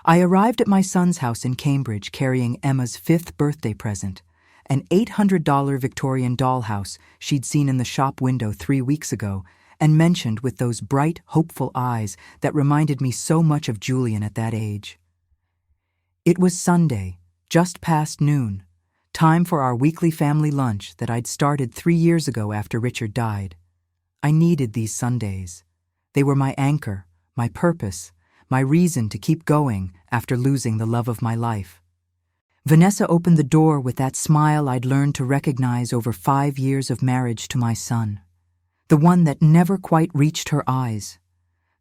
I arrived at my son's house in Cambridge carrying Emma's 5th birthday present, an $800 Victorian dollhouse she'd seen in the shop window 3 weeks ago and mentioned with those bright, hopeful eyes that reminded me so much of Julian at that age. It was Sunday, just past noon, time for our weekly family lunch that I'd started 3 years ago after Richard died. I needed these Sundays. They were my anchor, my purpose, my reason to keep going after losing the love of my life. Vanessa opened the door with that smile I'd learned to recognize over 5 years of marriage to my son. The one that never quite reached her eyes.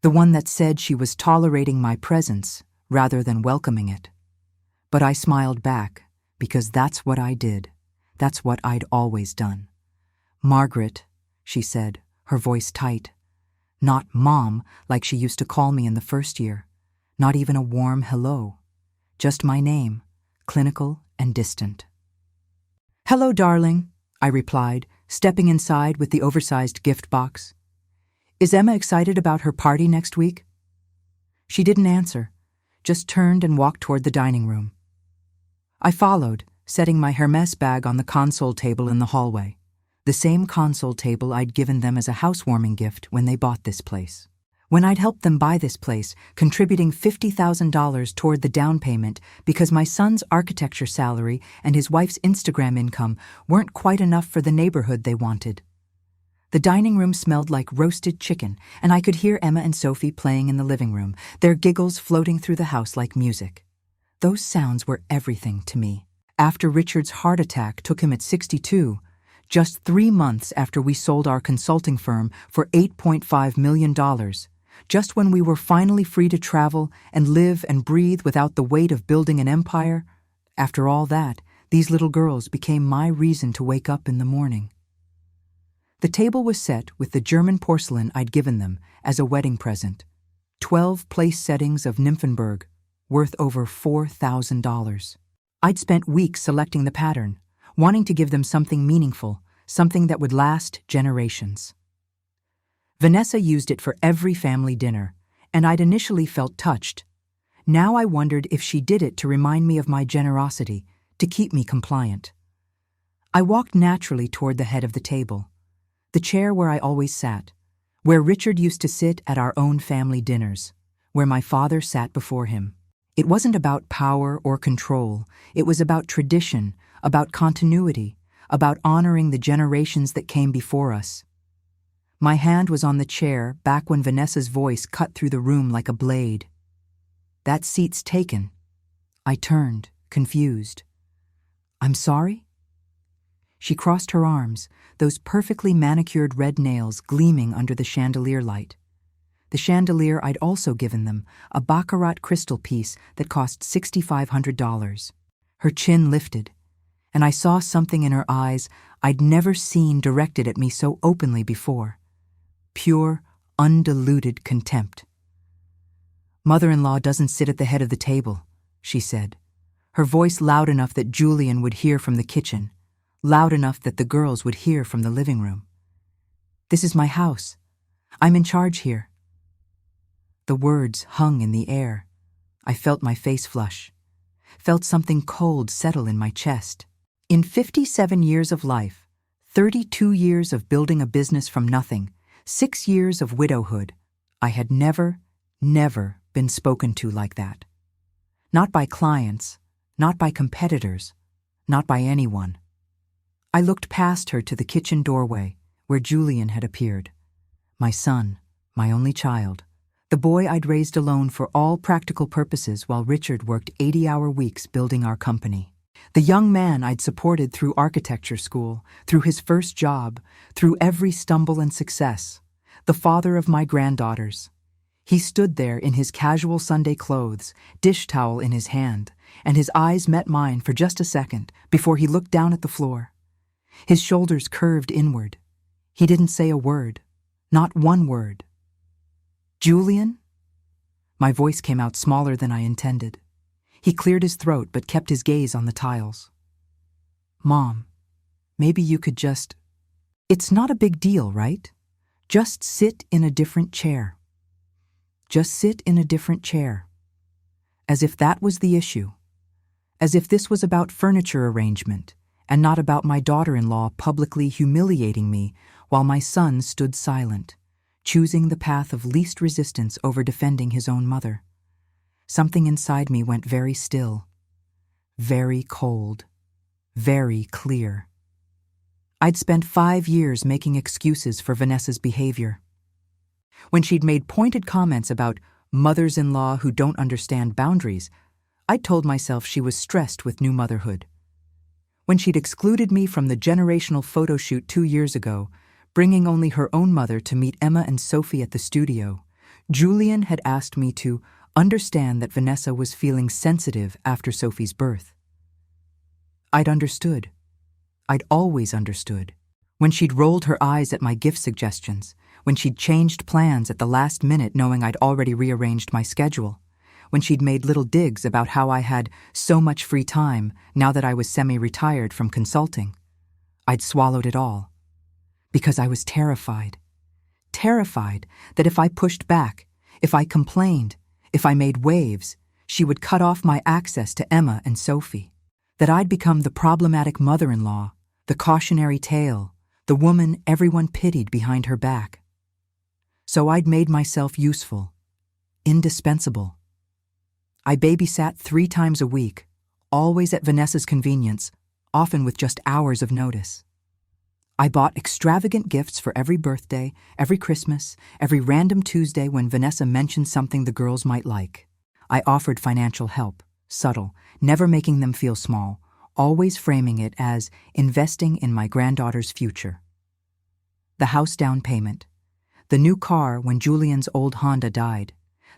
The one that said she was tolerating my presence rather than welcoming it. But I smiled back, because that's what I did. That's what I'd always done. "Margaret," she said, her voice tight. Not Mom, like she used to call me in the first year. Not even a warm hello. Just my name, clinical and distant. "Hello, darling," I replied, stepping inside with the oversized gift box. "Is Emma excited about her party next week?" She didn't answer, just turned and walked toward the dining room. I followed, setting my Hermes bag on the console table in the hallway. The same console table I'd given them as a housewarming gift when they bought this place. When I'd helped them buy this place, contributing $50,000 toward the down payment because my son's architecture salary and his wife's Instagram income weren't quite enough for the neighborhood they wanted. The dining room smelled like roasted chicken, and I could hear Emma and Sophie playing in the living room, their giggles floating through the house like music. Those sounds were everything to me. After Richard's heart attack took him at 62, just 3 months after we sold our consulting firm for $8.5 million, just when we were finally free to travel and live and breathe without the weight of building an empire, after all that, these little girls became my reason to wake up in the morning. The table was set with the German porcelain I'd given them as a wedding present. 12 place settings of Nymphenburg, worth over $4,000. I'd spent weeks selecting the pattern, wanting to give them something meaningful, something that would last generations. Vanessa used it for every family dinner, and I'd initially felt touched. Now I wondered if she did it to remind me of my generosity, to keep me compliant. I walked naturally toward the head of the table, the chair where I always sat, where Richard used to sit at our own family dinners, where my father sat before him. It wasn't about power or control. It was about tradition, about continuity, about honoring the generations that came before us. My hand was on the chair back when Vanessa's voice cut through the room like a blade. "That seat's taken." I turned, confused. "I'm sorry?" She crossed her arms, those perfectly manicured red nails gleaming under the chandelier light. The chandelier I'd also given them, a baccarat crystal piece that cost $6,500. Her chin lifted, and I saw something in her eyes I'd never seen directed at me so openly before. Pure, undiluted contempt. "Mother-in-law doesn't sit at the head of the table," she said, her voice loud enough that Julian would hear from the kitchen, loud enough that the girls would hear from the living room. "This is my house. I'm in charge here." The words hung in the air. I felt my face flush, felt something cold settle in my chest. In 57 years of life, 32 years of building a business from nothing, 6 years of widowhood, I had never been spoken to like that. Not by clients, not by competitors, not by anyone. I looked past her to the kitchen doorway, where Julian had appeared. My son, my only child, the boy I'd raised alone for all practical purposes while Richard worked 80-hour weeks building our company. The young man I'd supported through architecture school, through his first job, through every stumble and success. The father of my granddaughters. He stood there in his casual Sunday clothes, dish towel in his hand, and his eyes met mine for just a second before he looked down at the floor. His shoulders curved inward. He didn't say a word, not one word. "Julian?" My voice came out smaller than I intended. He cleared his throat but kept his gaze on the tiles. "Mom, maybe you could just... It's not a big deal, right? Just sit in a different chair. Just sit in a different chair." As if that was the issue. As if this was about furniture arrangement and not about my daughter-in-law publicly humiliating me while my son stood silent, choosing the path of least resistance over defending his own mother. Something inside me went very still, very cold, very clear. I'd spent 5 years making excuses for Vanessa's behavior. When she'd made pointed comments about mothers-in-law who don't understand boundaries, I'd told myself she was stressed with new motherhood. When she'd excluded me from the generational photo shoot 2 years ago, bringing only her own mother to meet Emma and Sophie at the studio, Julian had asked me to understand that Vanessa was feeling sensitive after Sophie's birth. I'd understood. I'd always understood. When she'd rolled her eyes at my gift suggestions, when she'd changed plans at the last minute knowing I'd already rearranged my schedule, when she'd made little digs about how I had so much free time now that I was semi-retired from consulting, I'd swallowed it all. Because I was terrified. Terrified that if I pushed back, if I complained, if I made waves, she would cut off my access to Emma and Sophie. That I'd become the problematic mother-in-law, the cautionary tale, the woman everyone pitied behind her back. So I'd made myself useful, indispensable. I babysat 3 times a week, always at Vanessa's convenience, often with just hours of notice. I bought extravagant gifts for every birthday, every Christmas, every random Tuesday when Vanessa mentioned something the girls might like. I offered financial help, subtle, never making them feel small, always framing it as investing in my granddaughter's future. The house down payment, the new car when Julian's old Honda died,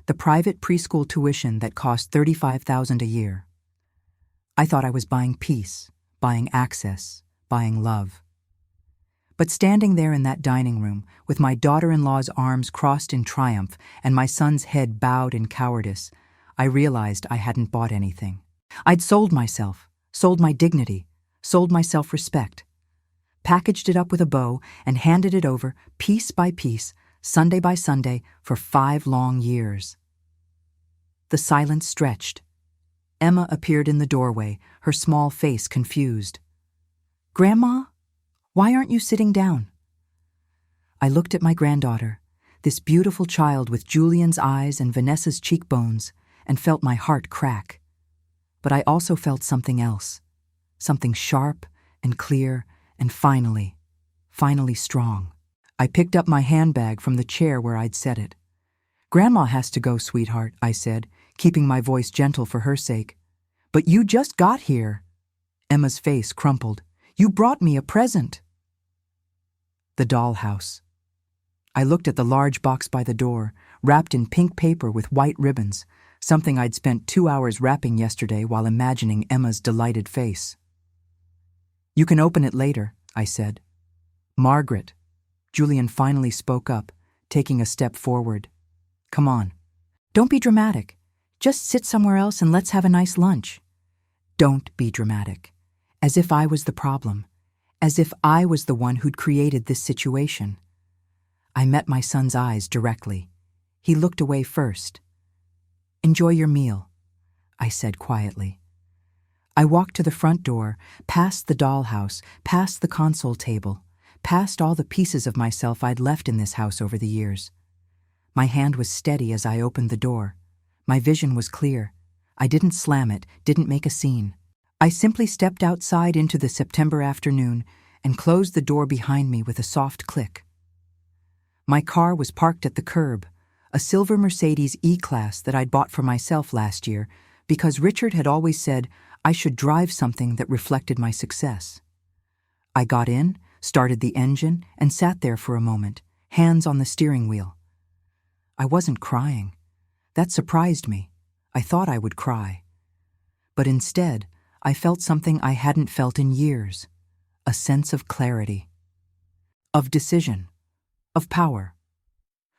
the private preschool tuition that cost $35,000 a year. I thought I was buying peace, buying access, buying love. But standing there in that dining room, with my daughter-in-law's arms crossed in triumph and my son's head bowed in cowardice, I realized I hadn't bought anything. I'd sold myself, sold my dignity, sold my self-respect, packaged it up with a bow and handed it over, piece by piece, Sunday by Sunday, for 5 long years. The silence stretched. Emma appeared in the doorway, her small face confused. "Grandma? Why aren't you sitting down?" I looked at my granddaughter, this beautiful child with Julian's eyes and Vanessa's cheekbones, and felt my heart crack. But I also felt something else, something sharp and clear and finally strong. I picked up my handbag from the chair where I'd set it. "Grandma has to go, sweetheart," I said, keeping my voice gentle for her sake. "But you just got here." Emma's face crumpled. "You brought me a present." The dollhouse. I looked at the large box by the door, wrapped in pink paper with white ribbons, something I'd spent 2 hours wrapping yesterday while imagining Emma's delighted face. "You can open it later," I said. "Margaret." Julian finally spoke up, taking a step forward. "Come on. Don't be dramatic. Just sit somewhere else and let's have a nice lunch." Don't be dramatic. As if I was the problem. As if I was the one who'd created this situation. I met my son's eyes directly. He looked away first. "Enjoy your meal," I said quietly. I walked to the front door, past the dollhouse, past the console table, past all the pieces of myself I'd left in this house over the years. My hand was steady as I opened the door. My vision was clear. I didn't slam it, didn't make a scene. I simply stepped outside into the September afternoon and closed the door behind me with a soft click. My car was parked at the curb, a silver Mercedes E-Class that I'd bought for myself last year because Richard had always said I should drive something that reflected my success. I got in, started the engine, and sat there for a moment, hands on the steering wheel. I wasn't crying. That surprised me. I thought I would cry. But instead, I felt something I hadn't felt in years, a sense of clarity, of decision, of power.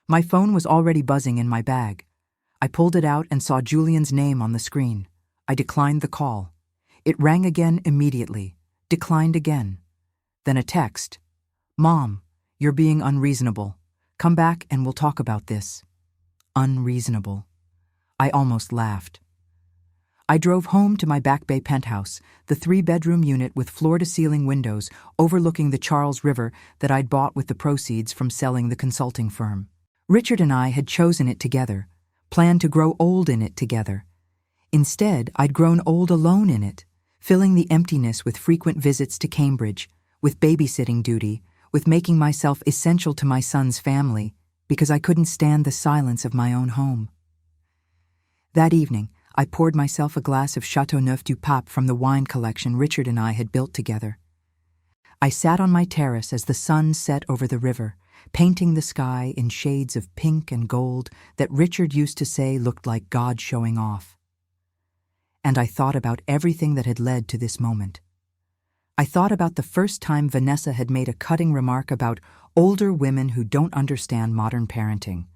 My phone was already buzzing in my bag. I pulled it out and saw Julian's name on the screen. I declined the call. It rang again immediately, declined again. Then a text. "Mom, you're being unreasonable. Come back and we'll talk about this." Unreasonable. I almost laughed. I drove home to my Back Bay penthouse, the 3-bedroom unit with floor-to-ceiling windows overlooking the Charles River that I'd bought with the proceeds from selling the consulting firm. Richard and I had chosen it together, planned to grow old in it together. Instead, I'd grown old alone in it, filling the emptiness with frequent visits to Cambridge, with babysitting duty, with making myself essential to my son's family, because I couldn't stand the silence of my own home. That evening, I poured myself a glass of Chateauneuf du Pape from the wine collection Richard and I had built together. I sat on my terrace as the sun set over the river, painting the sky in shades of pink and gold that Richard used to say looked like God showing off. And I thought about everything that had led to this moment. I thought about the first time Vanessa had made a cutting remark about older women who don't understand modern parenting,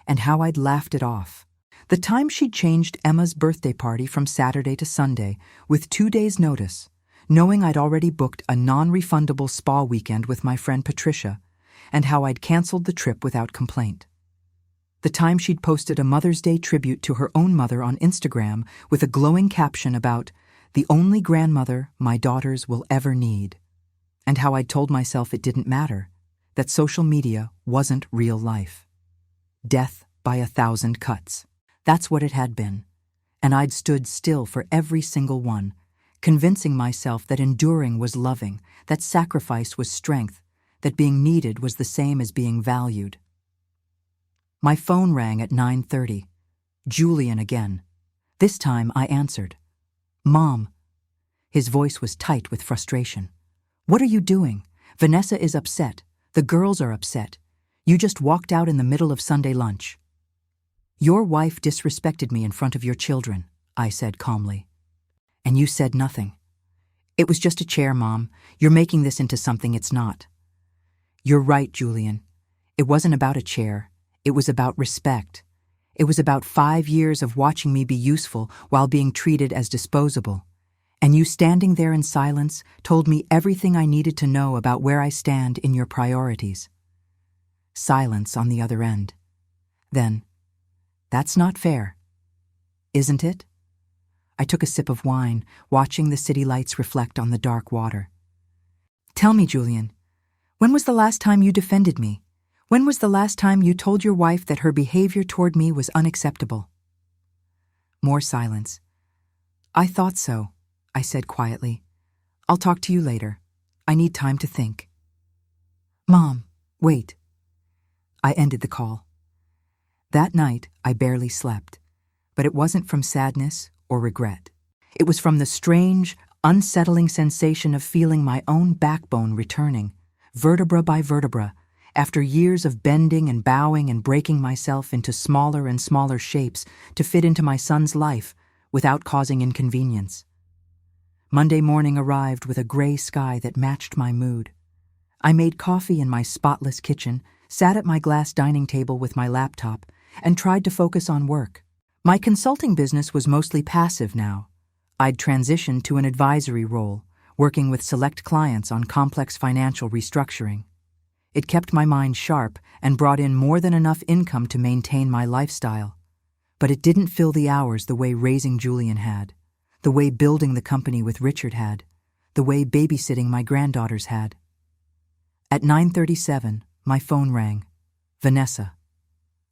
and how I'd laughed it off. The time she'd changed Emma's birthday party from Saturday to Sunday with 2 days' notice, knowing I'd already booked a non-refundable spa weekend with my friend Patricia, and how I'd canceled the trip without complaint. The time she'd posted a Mother's Day tribute to her own mother on Instagram with a glowing caption about the only grandmother my daughters will ever need, and how I'd told myself it didn't matter, that social media wasn't real life. Death by 1,000 cuts. That's what it had been, and I'd stood still for every single one, convincing myself that enduring was loving, that sacrifice was strength, that being needed was the same as being valued. My phone rang at 9:30. Julian again. This time I answered. "Mom." His voice was tight with frustration. "What are you doing? Vanessa is upset. The girls are upset. You just walked out in the middle of Sunday lunch." "Your wife disrespected me in front of your children," I said calmly. "And you said nothing." "It was just a chair, Mom. You're making this into something it's not." "You're right, Julian. It wasn't about a chair. It was about respect. It was about 5 years of watching me be useful while being treated as disposable. And you standing there in silence told me everything I needed to know about where I stand in your priorities." Silence on the other end. Then, "That's not fair. Isn't it?" I took a sip of wine, watching the city lights reflect on the dark water. "Tell me, Julian, when was the last time you defended me? When was the last time you told your wife that her behavior toward me was unacceptable?" More silence. "I thought so," I said quietly. "I'll talk to you later. I need time to think." "Mom, wait." I ended the call. That night, I barely slept, but it wasn't from sadness or regret. It was from the strange, unsettling sensation of feeling my own backbone returning, vertebra by vertebra, after years of bending and bowing and breaking myself into smaller and smaller shapes to fit into my son's life without causing inconvenience. Monday morning arrived with a gray sky that matched my mood. I made coffee in my spotless kitchen, sat at my glass dining table with my laptop, and tried to focus on work. My consulting business was mostly passive now. I'd transitioned to an advisory role, working with select clients on complex financial restructuring. It kept my mind sharp and brought in more than enough income to maintain my lifestyle. But it didn't fill the hours the way raising Julian had, the way building the company with Richard had, the way babysitting my granddaughters had. At 9:37, my phone rang. Vanessa.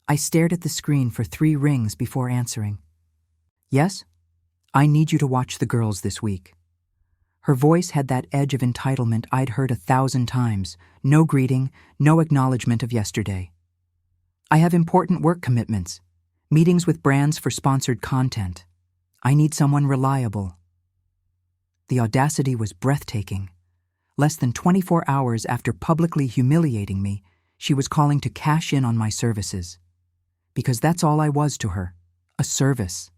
I stared at the screen for 3 rings before answering. "Yes? I need you to watch the girls this week." Her voice had that edge of entitlement I'd heard 1,000 times. No greeting, no acknowledgement of yesterday. "I have important work commitments, meetings with brands for sponsored content. I need someone reliable." The audacity was breathtaking. Less than 24 hours after publicly humiliating me, she was calling to cash in on my services. Because that's all I was to her, a service.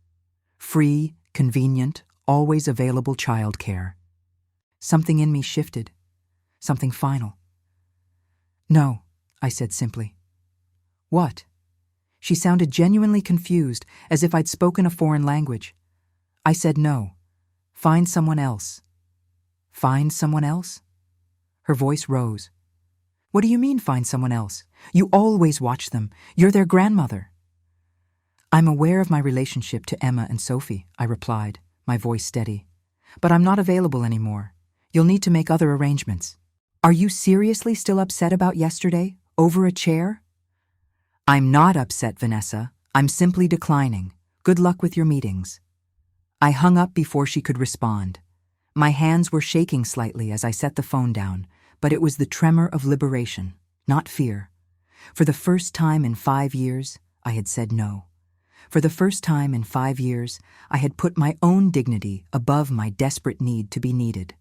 Free, convenient, always available childcare. Something in me shifted. Something final. "No," I said simply. "What?" She sounded genuinely confused, as if I'd spoken a foreign language. I said no. "Find someone else." "Find someone else?" Her voice rose. "What do you mean, find someone else? You always watch them. You're their grandmother." "I'm aware of my relationship to Emma and Sophie," I replied, my voice steady. "But I'm not available anymore. You'll need to make other arrangements." "Are you seriously still upset about yesterday? Over a chair?" "I'm not upset, Vanessa. I'm simply declining. Good luck with your meetings." I hung up before she could respond. My hands were shaking slightly as I set the phone down, but it was the tremor of liberation, not fear. For the first time in 5 years, I had said no. For the first time in 5 years, I had put my own dignity above my desperate need to be needed.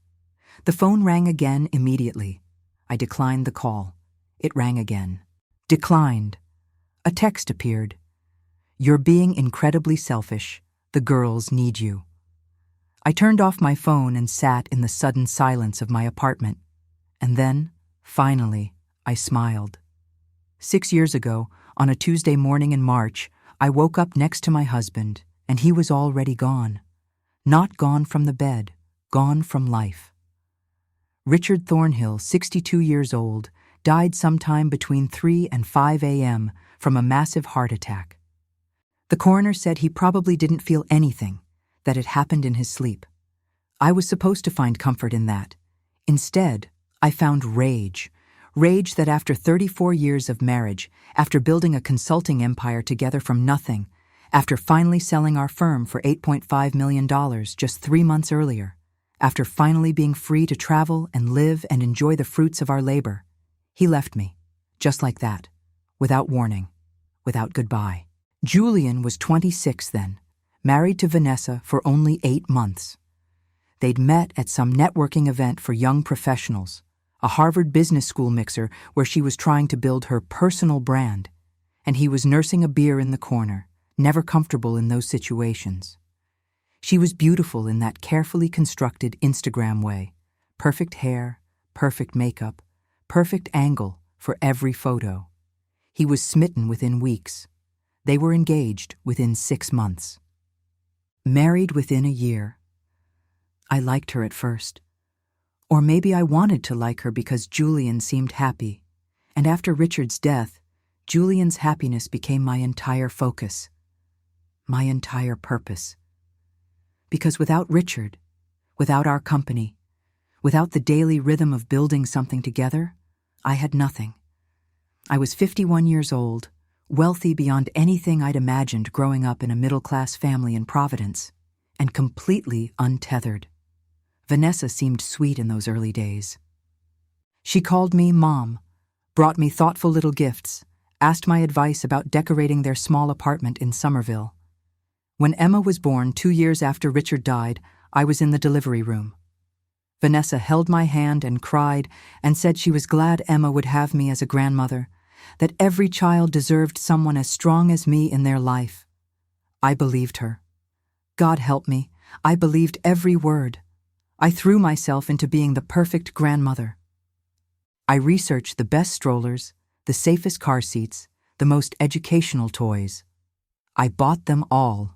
The phone rang again immediately. I declined the call. It rang again. Declined. A text appeared. "You're being incredibly selfish. The girls need you." I turned off my phone and sat in the sudden silence of my apartment. And then, finally, I smiled. 6 years ago, on a Tuesday morning in March, I woke up next to my husband, and he was already gone. Not gone from the bed, gone from life. Richard Thornhill, 62 years old, died sometime between 3 and 5 a.m. from a massive heart attack. The coroner said he probably didn't feel anything, that it happened in his sleep. I was supposed to find comfort in that. Instead, I found rage. Rage that after 34 years of marriage, after building a consulting empire together from nothing, after finally selling our firm for $8.5 million just 3 months earlier, after finally being free to travel and live and enjoy the fruits of our labor, he left me, just like that, without warning, without goodbye. Julian was 26 then, married to Vanessa for only 8 months. They'd met at some networking event for young professionals, a Harvard Business School mixer where she was trying to build her personal brand, and he was nursing a beer in the corner, never comfortable in those situations. She was beautiful in that carefully constructed Instagram way. Perfect hair, perfect makeup, perfect angle for every photo. He was smitten within weeks. They were engaged within 6 months. Married within a year. I liked her at first. Or maybe I wanted to like her because Julian seemed happy. And after Richard's death, Julian's happiness became my entire focus. My entire purpose. Because without Richard, without our company, without the daily rhythm of building something together, I had nothing. I was 51 years old, wealthy beyond anything I'd imagined growing up in a middle-class family in Providence, and completely untethered. Vanessa seemed sweet in those early days. She called me Mom, brought me thoughtful little gifts, asked my advice about decorating their small apartment in Somerville. When Emma was born 2 years after Richard died, I was in the delivery room. Vanessa held my hand and cried and said she was glad Emma would have me as a grandmother, that every child deserved someone as strong as me in their life. I believed her. God help me, I believed every word. I threw myself into being the perfect grandmother. I researched the best strollers, the safest car seats, the most educational toys. I bought them all.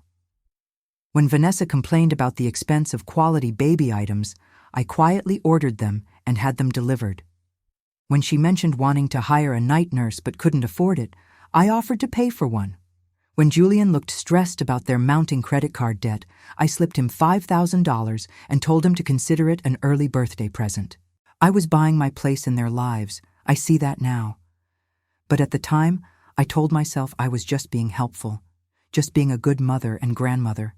When Vanessa complained about the expense of quality baby items, I quietly ordered them and had them delivered. When she mentioned wanting to hire a night nurse but couldn't afford it, I offered to pay for one. When Julian looked stressed about their mounting credit card debt, I slipped him $5,000 and told him to consider it an early birthday present. I was buying my place in their lives. I see that now. But at the time, I told myself I was just being helpful, just being a good mother and grandmother,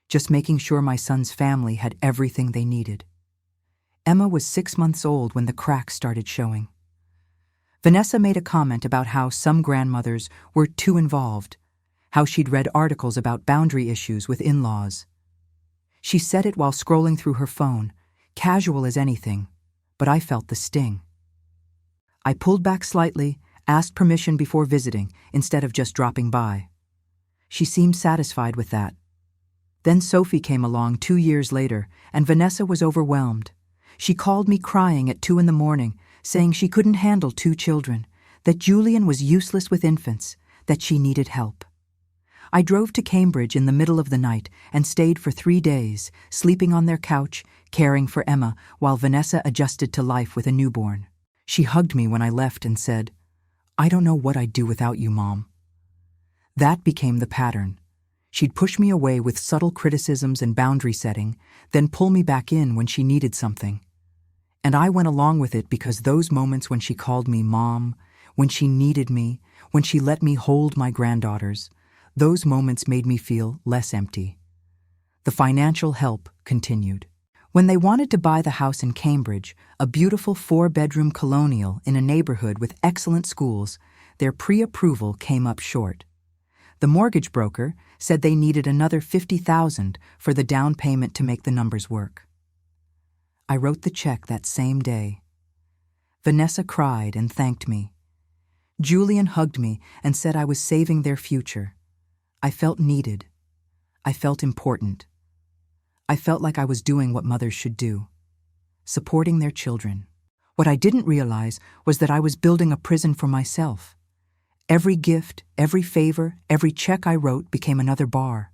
just making sure my son's family had everything they needed. Emma was 6 months old when the cracks started showing. Vanessa made a comment about how some grandmothers were too involved, how she'd read articles about boundary issues with in-laws. She said it while scrolling through her phone, casual as anything, but I felt the sting. I pulled back slightly, asked permission before visiting instead of just dropping by. She seemed satisfied with that. Then Sophie came along 2 years later, and Vanessa was overwhelmed. She called me crying at 2 a.m, saying she couldn't handle 2 children, that Julian was useless with infants, that she needed help. I drove to Cambridge in the middle of the night and stayed for 3 days, sleeping on their couch, caring for Emma while Vanessa adjusted to life with a newborn. She hugged me when I left and said, "I don't know what I'd do without you, Mom." That became the pattern. She'd push me away with subtle criticisms and boundary setting, then pull me back in when she needed something. And I went along with it because those moments when she called me mom, when she needed me, when she let me hold my granddaughters, those moments made me feel less empty. The financial help continued. When they wanted to buy the house in Cambridge, a beautiful 4-bedroom colonial in a neighborhood with excellent schools, their pre-approval came up short. The mortgage broker said they needed another $50,000 for the down payment to make the numbers work. I wrote the check that same day. Vanessa cried and thanked me. Julian hugged me and said I was saving their future. I felt needed. I felt important. I felt like I was doing what mothers should do, supporting their children. What I didn't realize was that I was building a prison for myself. Every gift, every favor, every check I wrote became another bar.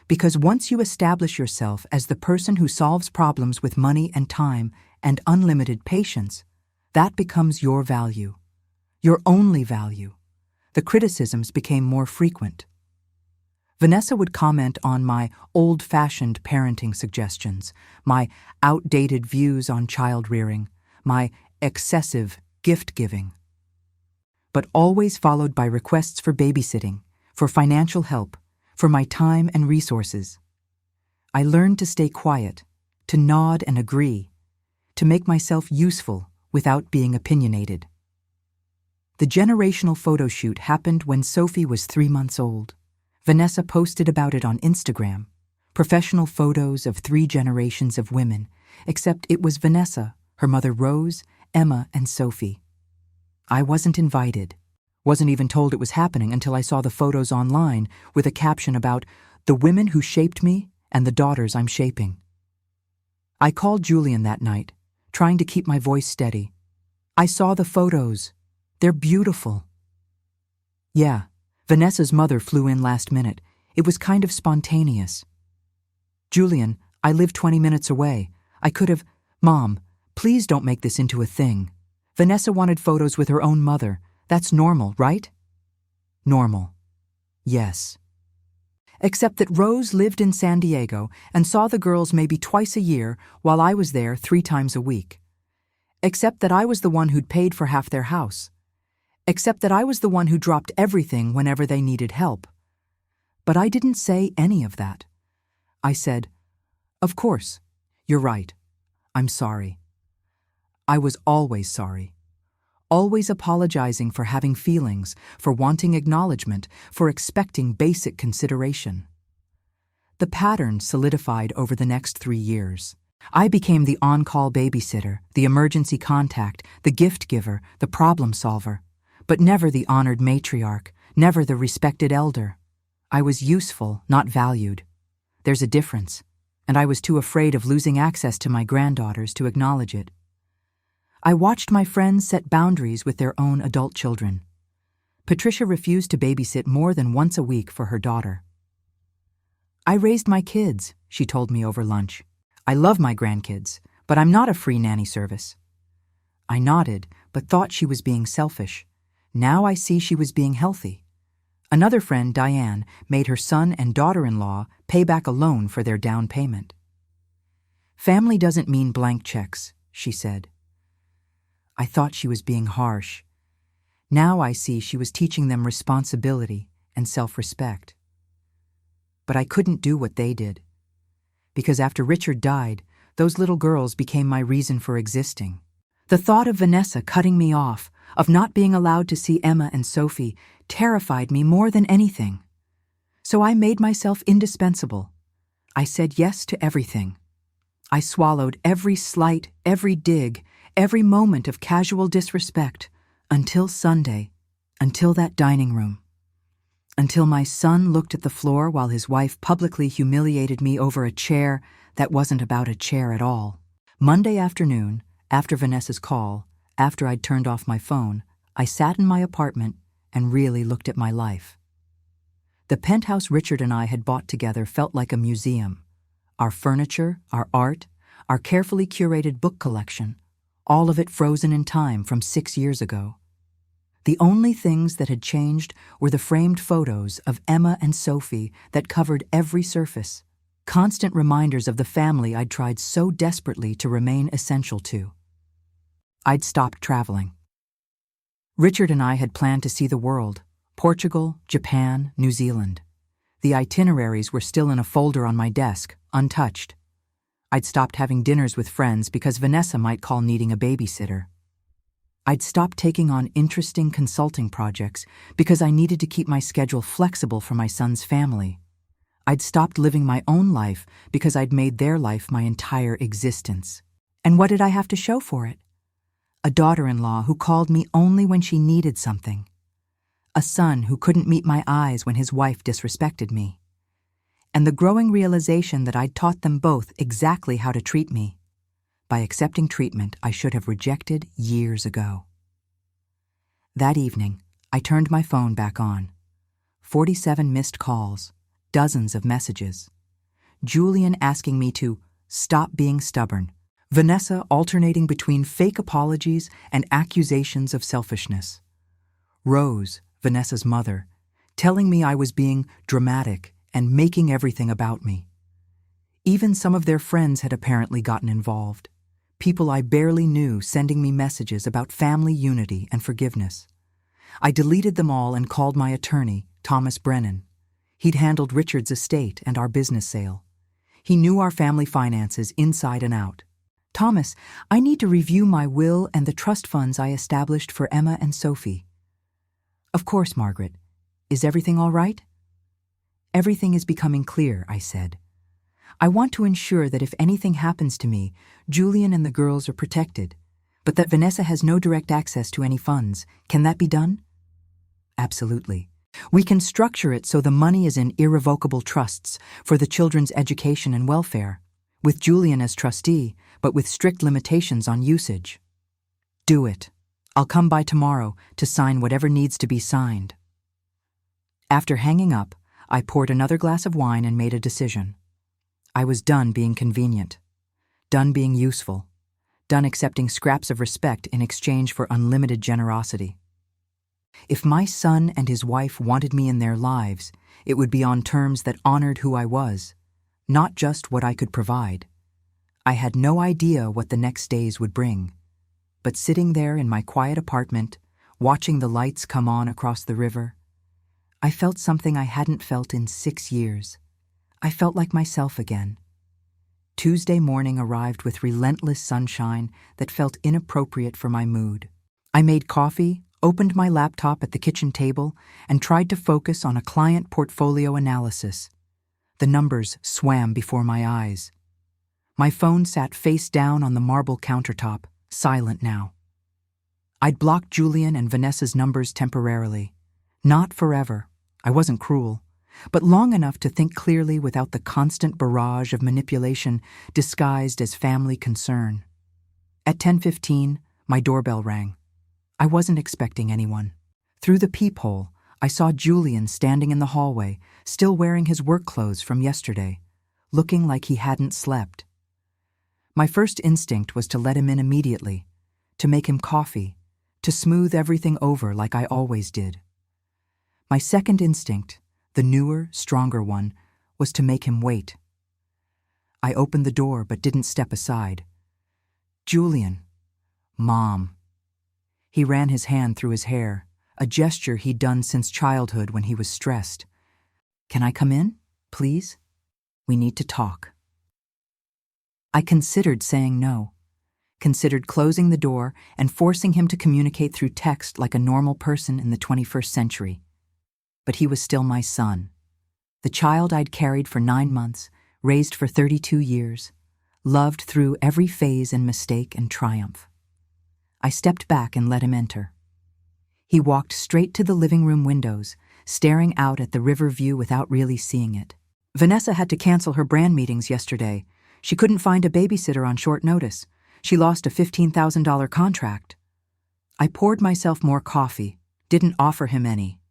Because once you establish yourself as the person who solves problems with money and time and unlimited patience, that becomes your value, your only value. The criticisms became more frequent. Vanessa would comment on my old-fashioned parenting suggestions, my outdated views on child-rearing, my excessive gift-giving. But always followed by requests for babysitting, for financial help, for my time and resources. I learned to stay quiet, to nod and agree, to make myself useful without being opinionated. The generational photo shoot happened when Sophie was 3 months old. Vanessa posted about it on Instagram, professional photos of 3 generations of women, except it was Vanessa, her mother Rose, Emma, and Sophie. I wasn't invited, wasn't even told it was happening until I saw the photos online with a caption about the women who shaped me and the daughters I'm shaping. I called Julian that night, trying to keep my voice steady. I saw the photos. They're beautiful. Yeah. Vanessa's mother flew in last minute. It was kind of spontaneous. Julian, I live 20 minutes away. I could have, Mom, please don't make this into a thing. Vanessa wanted photos with her own mother. That's normal, right? Normal. Yes. Except that Rose lived in San Diego and saw the girls maybe twice a year while I was there 3 times a week. Except that I was the one who'd paid for half their house. Except that I was the one who dropped everything whenever they needed help. But I didn't say any of that. I said, "Of course, you're right. I'm sorry." I was always sorry. Always apologizing for having feelings, for wanting acknowledgement, for expecting basic consideration. The pattern solidified over the next 3 years. I became the on-call babysitter, the emergency contact, the gift giver, the problem solver. But never the honored matriarch, never the respected elder. I was useful, not valued. There's a difference, and I was too afraid of losing access to my granddaughters to acknowledge it. I watched my friends set boundaries with their own adult children. Patricia refused to babysit more than once a week for her daughter. "I raised my kids," she told me over lunch. "I love my grandkids, but I'm not a free nanny service." I nodded, but thought she was being selfish. Now I see she was being healthy. Another friend, Diane, made her son and daughter-in-law pay back a loan for their down payment. "Family doesn't mean blank checks," she said. I thought she was being harsh. Now I see she was teaching them responsibility and self-respect. But I couldn't do what they did. Because after Richard died, those little girls became my reason for existing. The thought of Vanessa cutting me off, of not being allowed to see Emma and Sophie, terrified me more than anything. So I made myself indispensable. I said yes to everything. I swallowed every slight, every dig, every moment of casual disrespect, until Sunday, until that dining room. Until my son looked at the floor while his wife publicly humiliated me over a chair that wasn't about a chair at all. Monday afternoon, after Vanessa's call, after I'd turned off my phone, I sat in my apartment and really looked at my life. The penthouse Richard and I had bought together felt like a museum. Our furniture, our art, our carefully curated book collection, all of it frozen in time from 6 years ago. The only things that had changed were the framed photos of Emma and Sophie that covered every surface, constant reminders of the family I'd tried so desperately to remain essential to. I'd stopped traveling. Richard and I had planned to see the world: Portugal, Japan, New Zealand. The itineraries were still in a folder on my desk, untouched. I'd stopped having dinners with friends because Vanessa might call needing a babysitter. I'd stopped taking on interesting consulting projects because I needed to keep my schedule flexible for my son's family. I'd stopped living my own life because I'd made their life my entire existence. And what did I have to show for it? A daughter-in-law who called me only when she needed something. A son who couldn't meet my eyes when his wife disrespected me. And the growing realization that I'd taught them both exactly how to treat me, by accepting treatment I should have rejected years ago. That evening, I turned my phone back on. 47 missed calls, dozens of messages. Julian asking me to stop being stubborn. Vanessa alternating between fake apologies and accusations of selfishness. Rose, Vanessa's mother, telling me I was being dramatic and making everything about me. Even some of their friends had apparently gotten involved. People I barely knew sending me messages about family unity and forgiveness. I deleted them all and called my attorney, Thomas Brennan. He'd handled Richard's estate and our business sale. He knew our family finances inside and out. Thomas, I need to review my will and the trust funds I established for Emma and Sophie. Of course, Margaret. Is everything all right? Everything is becoming clear, I said. I want to ensure that if anything happens to me, Julian and the girls are protected, but that Vanessa has no direct access to any funds. Can that be done? Absolutely. We can structure it so the money is in irrevocable trusts for the children's education and welfare, with Julian as trustee, but with strict limitations on usage. Do it. I'll come by tomorrow to sign whatever needs to be signed. After hanging up, I poured another glass of wine and made a decision. I was done being convenient, done being useful, done accepting scraps of respect in exchange for unlimited generosity. If my son and his wife wanted me in their lives, it would be on terms that honored who I was, not just what I could provide. I had no idea what the next days would bring, but sitting there in my quiet apartment, watching the lights come on across the river, I felt something I hadn't felt in 6 years. I felt like myself again. Tuesday morning arrived with relentless sunshine that felt inappropriate for my mood. I made coffee, opened my laptop at the kitchen table, and tried to focus on a client portfolio analysis. The numbers swam before my eyes. My phone sat face down on the marble countertop, silent now. I'd blocked Julian and Vanessa's numbers temporarily. Not forever. I wasn't cruel, but long enough to think clearly without the constant barrage of manipulation disguised as family concern. At 10:15, my doorbell rang. I wasn't expecting anyone. Through the peephole, I saw Julian standing in the hallway, still wearing his work clothes from yesterday, looking like he hadn't slept. My first instinct was to let him in immediately, to make him coffee, to smooth everything over like I always did. My second instinct, the newer, stronger one, was to make him wait. I opened the door but didn't step aside. Julian. Mom. He ran his hand through his hair, a gesture he'd done since childhood when he was stressed. Can I come in, please? We need to talk. I considered saying no, considered closing the door and forcing him to communicate through text like a normal person in the 21st century. But he was still my son, the child I'd carried for 9 months, raised for 32 years, loved through every phase and mistake and triumph. I stepped back and let him enter. He walked straight to the living room windows, staring out at the river view without really seeing it. Vanessa had to cancel her brand meetings yesterday. She couldn't find a babysitter on short notice. She lost a $15,000 contract. I poured myself more coffee, didn't offer him any.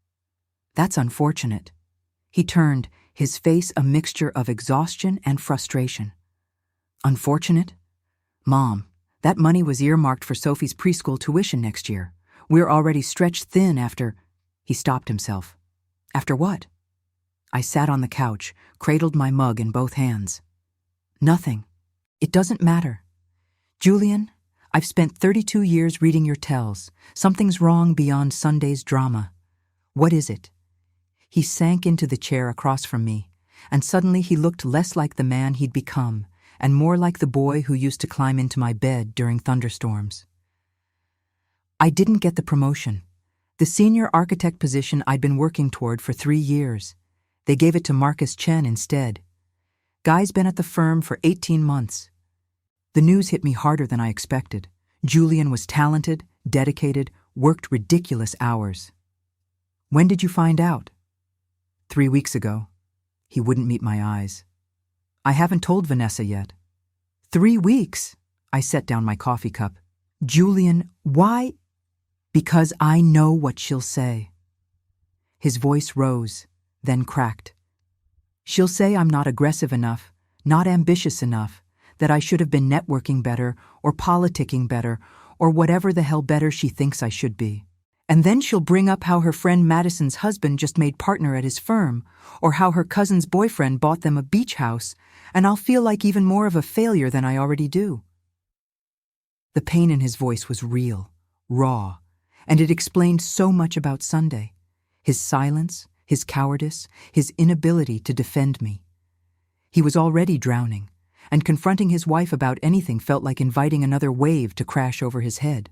That's unfortunate. He turned, his face a mixture of exhaustion and frustration. Unfortunate? Mom, that money was earmarked for Sophie's preschool tuition next year. We're already stretched thin after—" He stopped himself. After what? I sat on the couch, cradled my mug in both hands. Nothing. It doesn't matter. Julian, I've spent 32 years reading your tells. Something's wrong beyond Sunday's drama. What is it? He sank into the chair across from me, and suddenly he looked less like the man he'd become and more like the boy who used to climb into my bed during thunderstorms. I didn't get the promotion. The senior architect position I'd been working toward for 3 years. They gave it to Marcus Chen instead. Guy's been at the firm for 18 months. The news hit me harder than I expected. Julian was talented, dedicated, worked ridiculous hours. When did you find out? 3 weeks ago. He wouldn't meet my eyes. I haven't told Vanessa yet. 3 weeks? I set down my coffee cup. Julian, why? Because I know what she'll say. His voice rose, then cracked. She'll say I'm not aggressive enough, not ambitious enough, that I should have been networking better or politicking better or whatever the hell better she thinks I should be. And then she'll bring up how her friend Madison's husband just made partner at his firm, or how her cousin's boyfriend bought them a beach house, and I'll feel like even more of a failure than I already do. The pain in his voice was real, raw, and it explained so much about Sunday. His silence, his cowardice, his inability to defend me. He was already drowning, and confronting his wife about anything felt like inviting another wave to crash over his head.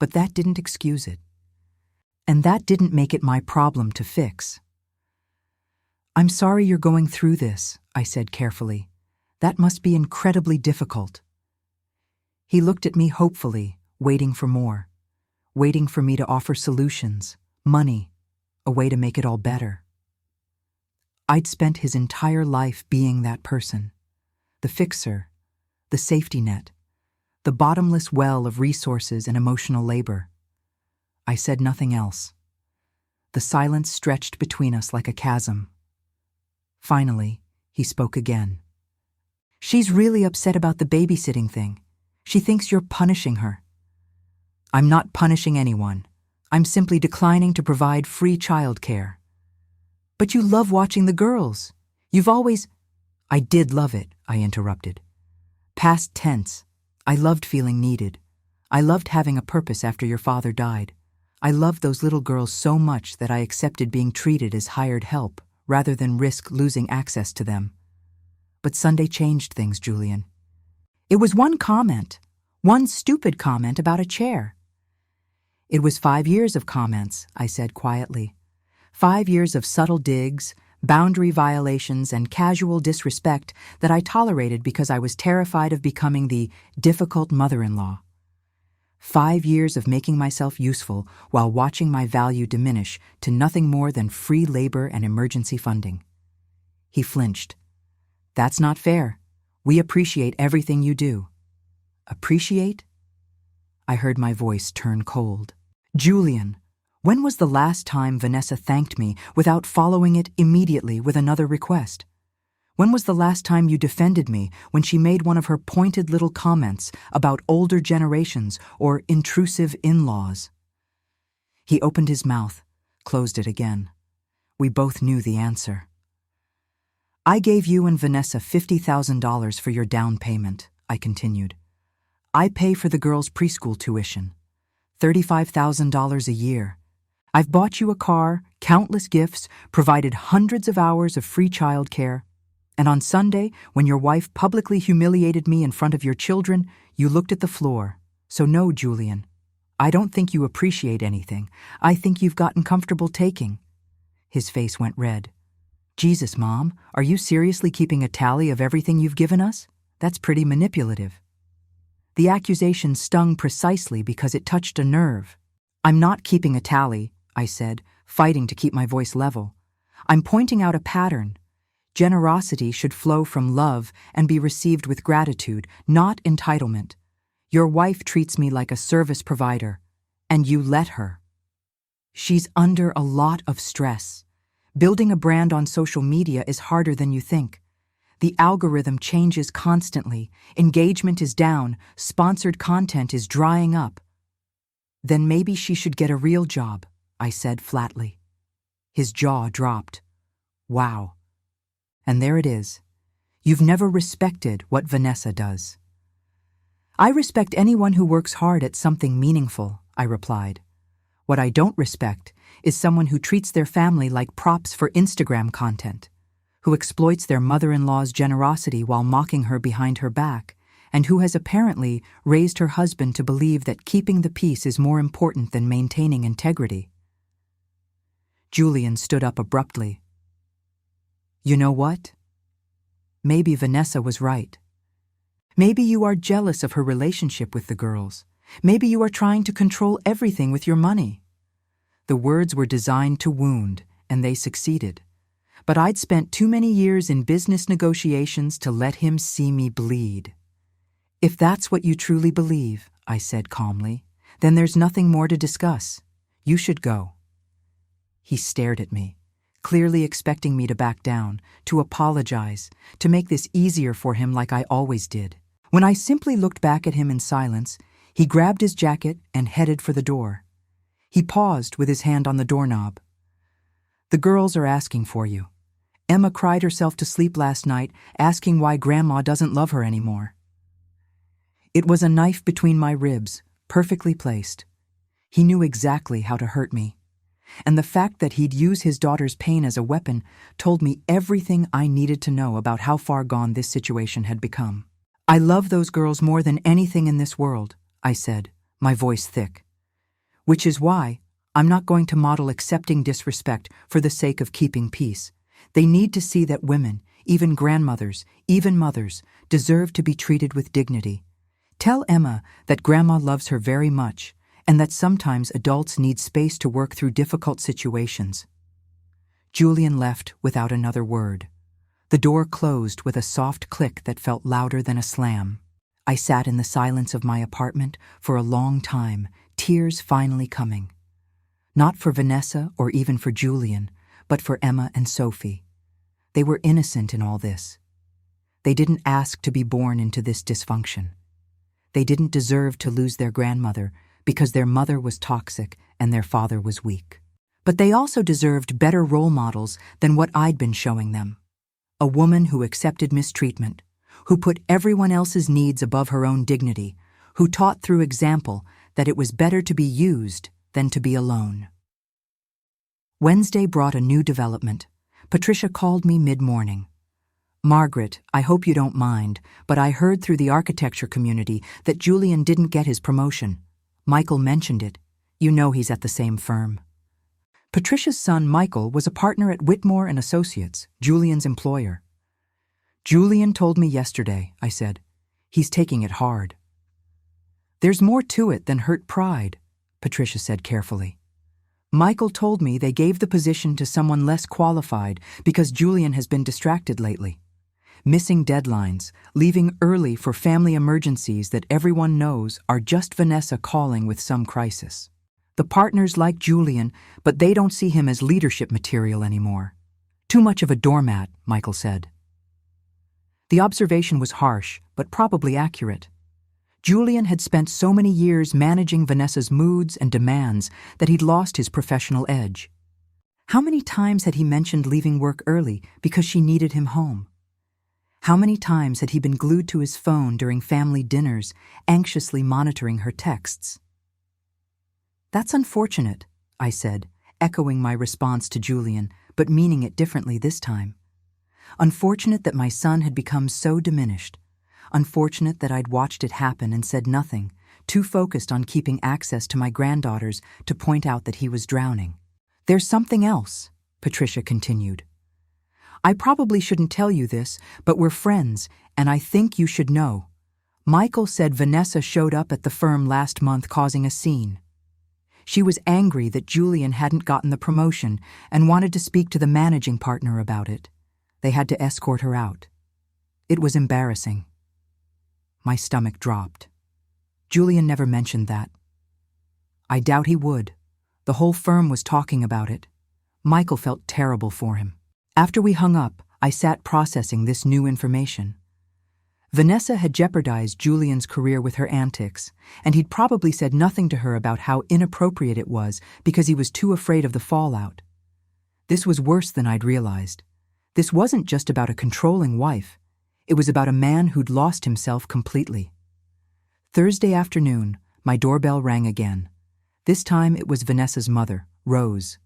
But that didn't excuse it. And that didn't make it my problem to fix. I'm sorry you're going through this, I said carefully. That must be incredibly difficult. He looked at me hopefully, waiting for more, waiting for me to offer solutions, money, a way to make it all better. I'd spent his entire life being that person, the fixer, the safety net, the bottomless well of resources and emotional labor. I said nothing else. The silence stretched between us like a chasm. Finally, he spoke again. She's really upset about the babysitting thing. She thinks you're punishing her. I'm not punishing anyone. I'm simply declining to provide free childcare. But you love watching the girls. You've always— I did love it, I interrupted. Past tense. I loved feeling needed. I loved having a purpose after your father died. I loved those little girls so much that I accepted being treated as hired help rather than risk losing access to them. But Sunday changed things, Julian. It was one comment, one stupid comment about a chair. It was 5 years of comments, I said quietly. 5 years of subtle digs, boundary violations, and casual disrespect that I tolerated because I was terrified of becoming the difficult mother-in-law. 5 years of making myself useful while watching my value diminish to nothing more than free labor and emergency funding. He flinched. That's not fair. We appreciate everything you do. Appreciate? I heard my voice turn cold. Julian, when was the last time Vanessa thanked me without following it immediately with another request? When was the last time you defended me when she made one of her pointed little comments about older generations or intrusive in-laws? He opened his mouth, closed it again. We both knew the answer. I gave you and Vanessa $50,000 for your down payment, I continued. I pay for the girls' preschool tuition, $35,000 a year. I've bought you a car, countless gifts, provided hundreds of hours of free childcare. And on Sunday, when your wife publicly humiliated me in front of your children, you looked at the floor. So no, Julian, I don't think you appreciate anything. I think you've gotten comfortable taking. His face went red. Jesus, Mom, are you seriously keeping a tally of everything you've given us? That's pretty manipulative. The accusation stung precisely because it touched a nerve. I'm not keeping a tally, I said, fighting to keep my voice level. I'm pointing out a pattern. Generosity should flow from love and be received with gratitude, not entitlement. Your wife treats me like a service provider, and you let her. She's under a lot of stress. Building a brand on social media is harder than you think. The algorithm changes constantly, engagement is down, sponsored content is drying up. Then maybe she should get a real job, I said flatly. His jaw dropped. Wow. And there it is. You've never respected what Vanessa does. I respect anyone who works hard at something meaningful, I replied. What I don't respect is someone who treats their family like props for Instagram content, who exploits their mother-in-law's generosity while mocking her behind her back, and who has apparently raised her husband to believe that keeping the peace is more important than maintaining integrity. Julian stood up abruptly. You know what? Maybe Vanessa was right. Maybe you are jealous of her relationship with the girls. Maybe you are trying to control everything with your money. The words were designed to wound, and they succeeded. But I'd spent too many years in business negotiations to let him see me bleed. If that's what you truly believe, I said calmly, then there's nothing more to discuss. You should go. He stared at me, clearly expecting me to back down, to apologize, to make this easier for him like I always did. When I simply looked back at him in silence, he grabbed his jacket and headed for the door. He paused with his hand on the doorknob. The girls are asking for you. Emma cried herself to sleep last night, asking why Grandma doesn't love her anymore. It was a knife between my ribs, perfectly placed. He knew exactly how to hurt me. And the fact that he'd use his daughter's pain as a weapon told me everything I needed to know about how far gone this situation had become. I love those girls more than anything in this world, I said, my voice thick. Which is why I'm not going to model accepting disrespect for the sake of keeping peace. They need to see that women, even grandmothers, even mothers, deserve to be treated with dignity. Tell Emma that Grandma loves her very much, and that sometimes adults need space to work through difficult situations. Julian left without another word. The door closed with a soft click that felt louder than a slam. I sat in the silence of my apartment for a long time, tears finally coming. Not for Vanessa or even for Julian, but for Emma and Sophie. They were innocent in all this. They didn't ask to be born into this dysfunction. They didn't deserve to lose their grandmother because their mother was toxic and their father was weak. But they also deserved better role models than what I'd been showing them. A woman who accepted mistreatment, who put everyone else's needs above her own dignity, who taught through example that it was better to be used than to be alone. Wednesday brought a new development. Patricia called me mid-morning. Margaret, I hope you don't mind, but I heard through the architecture community that Julian didn't get his promotion. Michael mentioned it. You know he's at the same firm. Patricia's son, Michael, was a partner at Whitmore and Associates, Julian's employer. Julian told me yesterday, I said. He's taking it hard. There's more to it than hurt pride, Patricia said carefully. Michael told me they gave the position to someone less qualified because Julian has been distracted lately. Missing deadlines, leaving early for family emergencies that everyone knows are just Vanessa calling with some crisis. The partners like Julian, but they don't see him as leadership material anymore. Too much of a doormat, Michael said. The observation was harsh, but probably accurate. Julian had spent so many years managing Vanessa's moods and demands that he'd lost his professional edge. How many times had he mentioned leaving work early because she needed him home? How many times had he been glued to his phone during family dinners, anxiously monitoring her texts? That's unfortunate, I said, echoing my response to Julian, but meaning it differently this time. Unfortunate that my son had become so diminished. Unfortunate that I'd watched it happen and said nothing, too focused on keeping access to my granddaughters to point out that he was drowning. There's something else, Patricia continued. I probably shouldn't tell you this, but we're friends, and I think you should know. Michael said Vanessa showed up at the firm last month causing a scene. She was angry that Julian hadn't gotten the promotion and wanted to speak to the managing partner about it. They had to escort her out. It was embarrassing. My stomach dropped. Julian never mentioned that. I doubt he would. The whole firm was talking about it. Michael felt terrible for him. After we hung up, I sat processing this new information. Vanessa had jeopardized Julian's career with her antics, and he'd probably said nothing to her about how inappropriate it was because he was too afraid of the fallout. This was worse than I'd realized. This wasn't just about a controlling wife. It was about a man who'd lost himself completely. Thursday afternoon, my doorbell rang again. This time it was Vanessa's mother, Rose.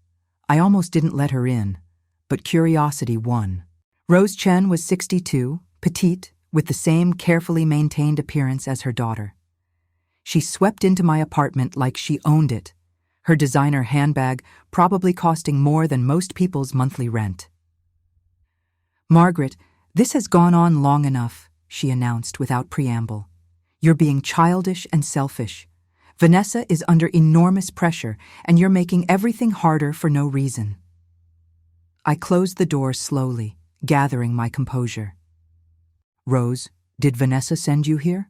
I almost didn't let her in, but curiosity won. Rose Chen was 62, petite, with the same carefully maintained appearance as her daughter. She swept into my apartment like she owned it, her designer handbag probably costing more than most people's monthly rent. "Margaret, this has gone on long enough," she announced without preamble. "You're being childish and selfish. Vanessa is under enormous pressure, and you're making everything harder for no reason." I closed the door slowly, gathering my composure. "Rose, did Vanessa send you here?"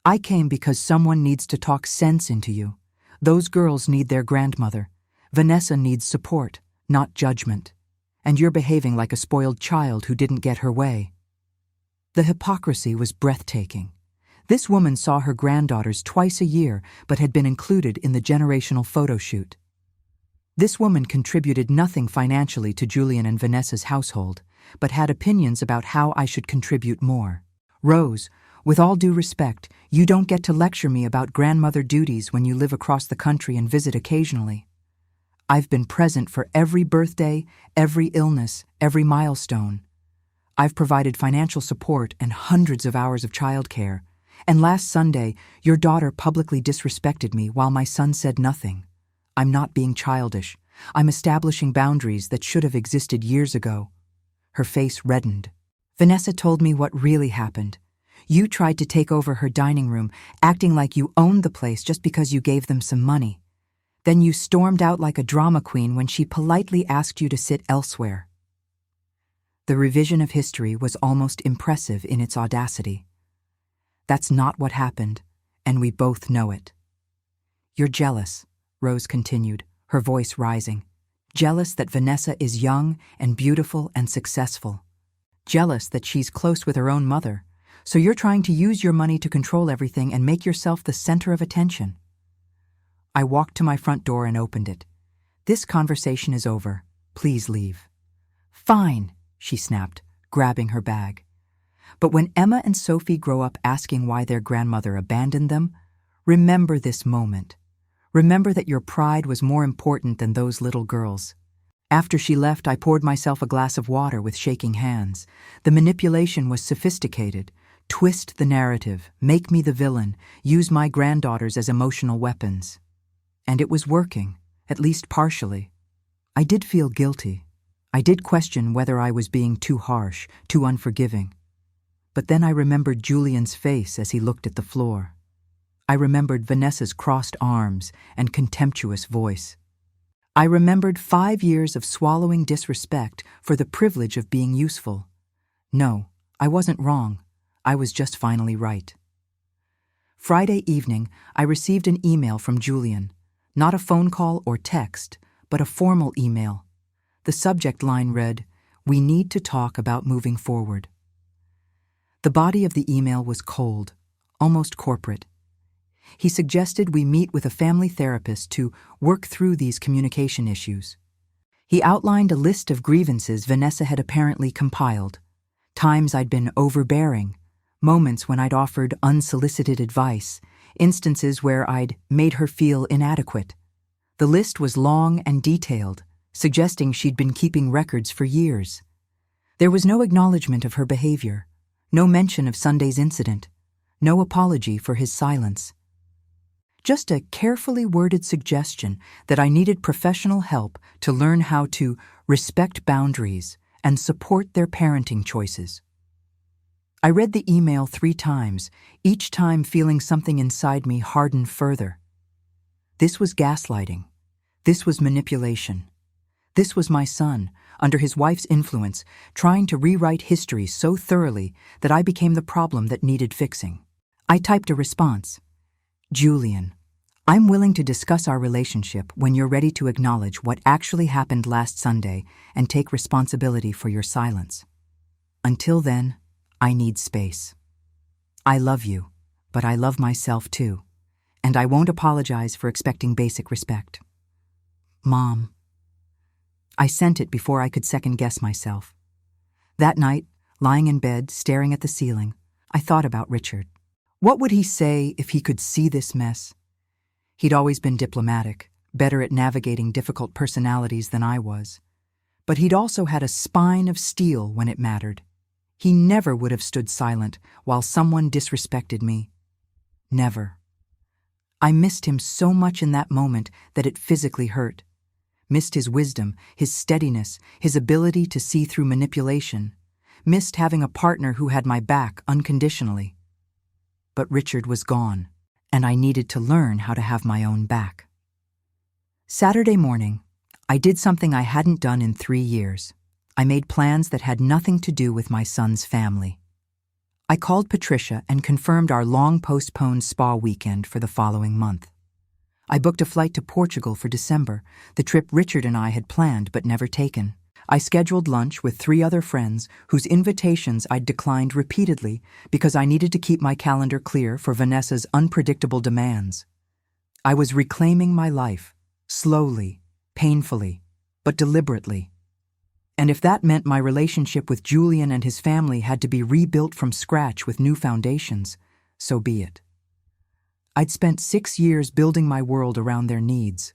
"I came because someone needs to talk sense into you. Those girls need their grandmother. Vanessa needs support, not judgment. And you're behaving like a spoiled child who didn't get her way." The hypocrisy was breathtaking. This woman saw her granddaughters twice a year but had been included in the generational photo shoot. This woman contributed nothing financially to Julian and Vanessa's household, but had opinions about how I should contribute more. "Rose, with all due respect, you don't get to lecture me about grandmother duties when you live across the country and visit occasionally. I've been present for every birthday, every illness, every milestone. I've provided financial support and hundreds of hours of childcare. And last Sunday, your daughter publicly disrespected me while my son said nothing. I'm not being childish. I'm establishing boundaries that should have existed years ago." Her face reddened. "Vanessa told me what really happened. You tried to take over her dining room, acting like you owned the place just because you gave them some money. Then you stormed out like a drama queen when she politely asked you to sit elsewhere." The revision of history was almost impressive in its audacity. "That's not what happened, and we both know it." "You're jealous," Rose continued, her voice rising. "Jealous that Vanessa is young and beautiful and successful. Jealous that she's close with her own mother. So you're trying to use your money to control everything and make yourself the center of attention." I walked to my front door and opened it. "This conversation is over. Please leave." "Fine," she snapped, grabbing her bag. "But when Emma and Sophie grow up asking why their grandmother abandoned them, remember this moment. Remember that your pride was more important than those little girls." After she left, I poured myself a glass of water with shaking hands. The manipulation was sophisticated. Twist the narrative, make me the villain, use my granddaughters as emotional weapons. And it was working, at least partially. I did feel guilty. I did question whether I was being too harsh, too unforgiving. But then I remembered Julian's face as he looked at the floor. I remembered Vanessa's crossed arms and contemptuous voice. I remembered 5 years of swallowing disrespect for the privilege of being useful. No, I wasn't wrong. I was just finally right. Friday evening, I received an email from Julian. Not a phone call or text, but a formal email. The subject line read, "We need to talk about moving forward." The body of the email was cold, almost corporate. He suggested we meet with a family therapist to work through these communication issues. He outlined a list of grievances Vanessa had apparently compiled. Times I'd been overbearing, moments when I'd offered unsolicited advice, instances where I'd made her feel inadequate. The list was long and detailed, suggesting she'd been keeping records for years. There was no acknowledgement of her behavior, no mention of Sunday's incident, no apology for his silence. Just a carefully worded suggestion that I needed professional help to learn how to respect boundaries and support their parenting choices. I read the email 3 times, each time feeling something inside me harden further. This was gaslighting. This was manipulation. This was my son, under his wife's influence, trying to rewrite history so thoroughly that I became the problem that needed fixing. I typed a response. "Julian, I'm willing to discuss our relationship when you're ready to acknowledge what actually happened last Sunday and take responsibility for your silence. Until then, I need space." I love you, but I love myself too, and I won't apologize for expecting basic respect. Mom. I sent it before I could second-guess myself. That night, lying in bed, staring at the ceiling, I thought about Richard. What would he say if he could see this mess? He'd always been diplomatic, better at navigating difficult personalities than I was. But he'd also had a spine of steel when it mattered. He never would have stood silent while someone disrespected me. Never. I missed him so much in that moment that it physically hurt. Missed his wisdom, his steadiness, his ability to see through manipulation. Missed having a partner who had my back unconditionally. But Richard was gone, and I needed to learn how to have my own back. Saturday morning, I did something I hadn't done in 3 years. I made plans that had nothing to do with my son's family. I called Patricia and confirmed our long-postponed spa weekend for the following month. I booked a flight to Portugal for December, the trip Richard and I had planned but never taken. I scheduled lunch with 3 other friends whose invitations I'd declined repeatedly because I needed to keep my calendar clear for Vanessa's unpredictable demands. I was reclaiming my life, slowly, painfully, but deliberately. And if that meant my relationship with Julian and his family had to be rebuilt from scratch with new foundations, so be it. I'd spent 6 years building my world around their needs.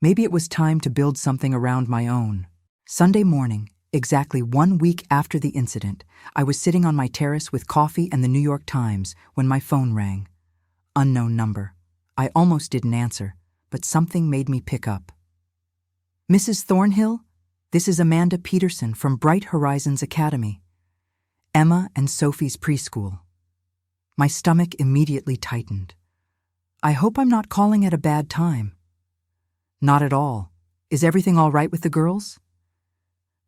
Maybe it was time to build something around my own. Sunday morning, exactly 1 week after the incident, I was sitting on my terrace with coffee and the New York Times when my phone rang. Unknown number. I almost didn't answer, but something made me pick up. Mrs. Thornhill, this is Amanda Peterson from Bright Horizons Academy. Emma and Sophie's preschool. My stomach immediately tightened. I hope I'm not calling at a bad time. Not at all. Is everything all right with the girls?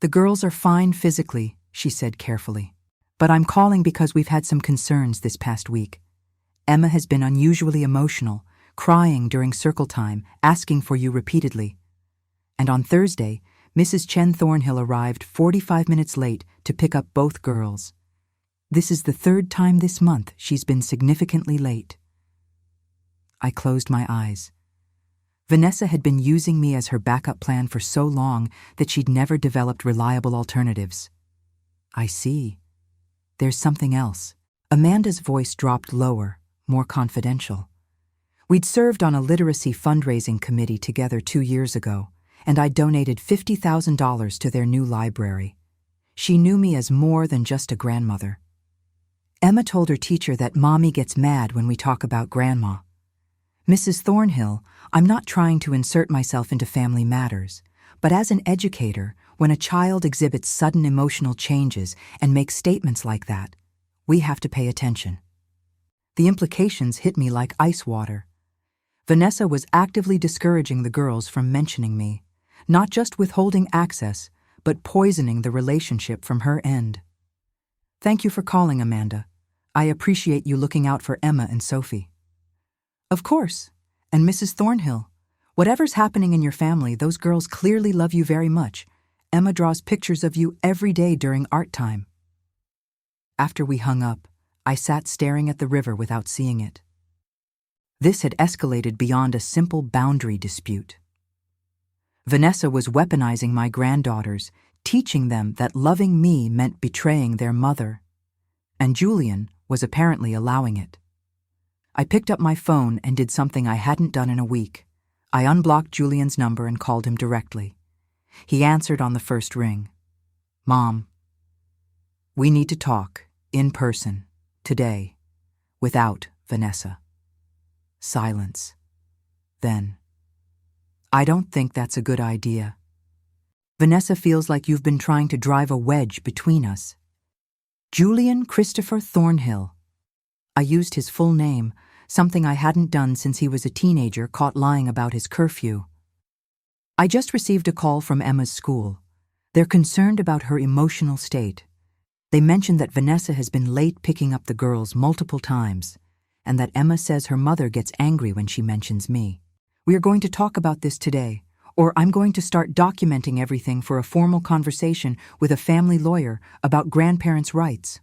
The girls are fine physically, she said carefully. But I'm calling because we've had some concerns this past week. Emma has been unusually emotional, crying during circle time, asking for you repeatedly. And on Thursday, Mrs. Chen Thornhill arrived 45 minutes late to pick up both girls. This is the 3rd time this month she's been significantly late. I closed my eyes. Vanessa had been using me as her backup plan for so long that she'd never developed reliable alternatives. I see. There's something else. Amanda's voice dropped lower, more confidential. We'd served on a literacy fundraising committee together 2 years ago, and I donated $50,000 to their new library. She knew me as more than just a grandmother. Emma told her teacher that Mommy gets mad when we talk about Grandma. Mrs. Thornhill, I'm not trying to insert myself into family matters, but as an educator, when a child exhibits sudden emotional changes and makes statements like that, we have to pay attention. The implications hit me like ice water. Vanessa was actively discouraging the girls from mentioning me, not just withholding access, but poisoning the relationship from her end. Thank you for calling, Amanda. I appreciate you looking out for Emma and Sophie. Of course. And Mrs. Thornhill, whatever's happening in your family, those girls clearly love you very much. Emma draws pictures of you every day during art time. After we hung up, I sat staring at the river without seeing it. This had escalated beyond a simple boundary dispute. Vanessa was weaponizing my granddaughters, teaching them that loving me meant betraying their mother. And Julian was apparently allowing it. I picked up my phone and did something I hadn't done in a week. I unblocked Julian's number and called him directly. He answered on the first ring. Mom, we need to talk, in person, today, without Vanessa. Silence. Then, I don't think that's a good idea. Vanessa feels like you've been trying to drive a wedge between us. Julian Christopher Thornhill. I used his full name, something I hadn't done since he was a teenager caught lying about his curfew. I just received a call from Emma's school. They're concerned about her emotional state. They mentioned that Vanessa has been late picking up the girls multiple times, and that Emma says her mother gets angry when she mentions me. We are going to talk about this today, or I'm going to start documenting everything for a formal conversation with a family lawyer about grandparents' rights.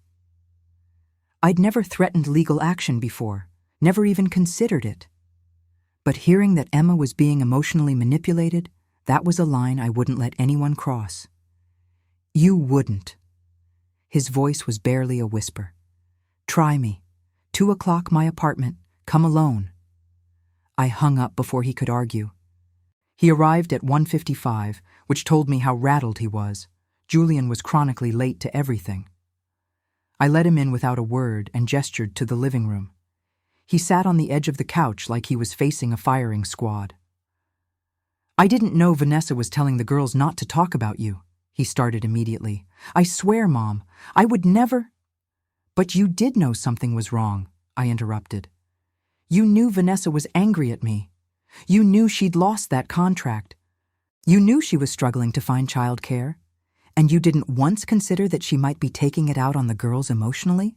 I'd never threatened legal action before, never even considered it. But hearing that Emma was being emotionally manipulated, that was a line I wouldn't let anyone cross. You wouldn't. His voice was barely a whisper. Try me. 2 o'clock, my apartment. Come alone. I hung up before he could argue. He arrived at 1:55, which told me how rattled he was. Julian was chronically late to everything. I let him in without a word and gestured to the living room. He sat on the edge of the couch like he was facing a firing squad. I didn't know Vanessa was telling the girls not to talk about you, he started immediately. I swear, Mom, I would never— But you did know something was wrong, I interrupted. You knew Vanessa was angry at me. You knew she'd lost that contract. You knew she was struggling to find childcare. And you didn't once consider that she might be taking it out on the girls emotionally?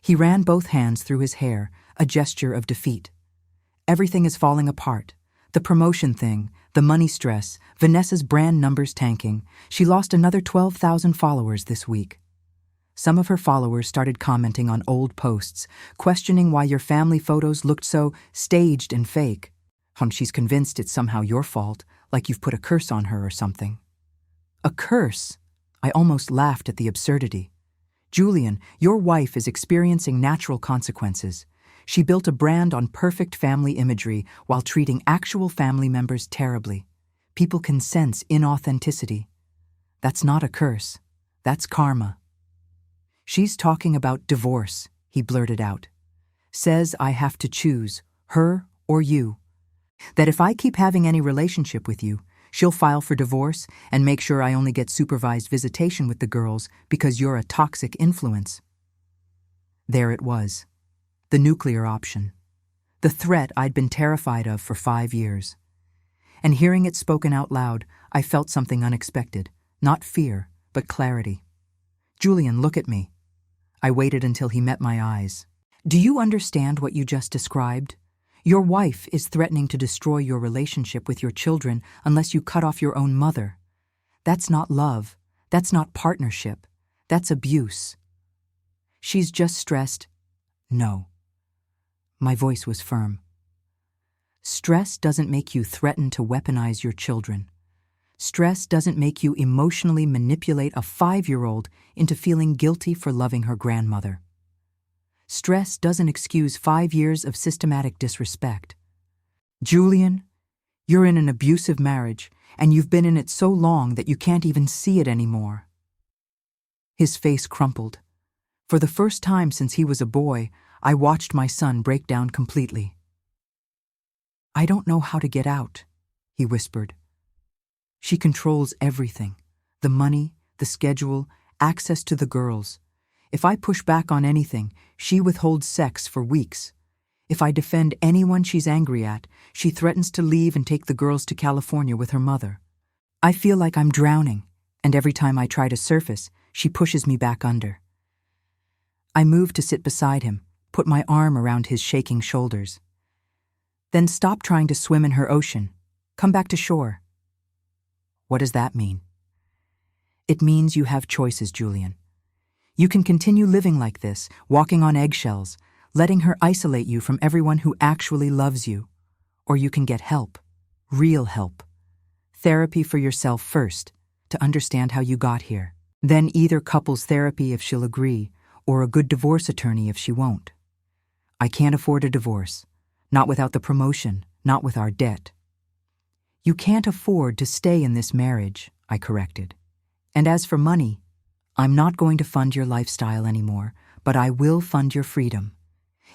He ran both hands through his hair, a gesture of defeat. Everything is falling apart. The promotion thing, the money stress, Vanessa's brand numbers tanking. She lost another 12,000 followers this week. Some of her followers started commenting on old posts, questioning why your family photos looked so staged and fake. She's convinced it's somehow your fault, like you've put a curse on her or something. A curse? I almost laughed at the absurdity. Julian, your wife is experiencing natural consequences. She built a brand on perfect family imagery while treating actual family members terribly. People can sense inauthenticity. That's not a curse. That's karma. She's talking about divorce, he blurted out. Says I have to choose, her or you. That if I keep having any relationship with you, she'll file for divorce and make sure I only get supervised visitation with the girls because you're a toxic influence. There it was. The nuclear option. The threat I'd been terrified of for 5 years. And hearing it spoken out loud, I felt something unexpected. Not fear, but clarity. Julian, look at me. I waited until he met my eyes. Do you understand what you just described? Your wife is threatening to destroy your relationship with your children unless you cut off your own mother. That's not love. That's not partnership. That's abuse. She's just stressed. No. My voice was firm. Stress doesn't make you threaten to weaponize your children. Stress doesn't make you emotionally manipulate a 5-year-old into feeling guilty for loving her grandmother. Stress doesn't excuse 5 years of systematic disrespect. Julian, you're in an abusive marriage, and you've been in it so long that you can't even see it anymore. His face crumpled. For the first time since he was a boy, I watched my son break down completely. I don't know how to get out, he whispered. She controls everything, the money, the schedule, access to the girls. If I push back on anything, she withholds sex for weeks. If I defend anyone she's angry at, she threatens to leave and take the girls to California with her mother. I feel like I'm drowning, and every time I try to surface, she pushes me back under. I moved to sit beside him, put my arm around his shaking shoulders. Then stop trying to swim in her ocean. Come back to shore. What does that mean? It means you have choices, Julian. You can continue living like this, walking on eggshells, letting her isolate you from everyone who actually loves you. Or you can get help, real help. Therapy for yourself first, to understand how you got here. Then either couples therapy if she'll agree, or a good divorce attorney if she won't. I can't afford a divorce, not without the promotion, not with our debt. You can't afford to stay in this marriage, I corrected. And as for money, I'm not going to fund your lifestyle anymore, but I will fund your freedom.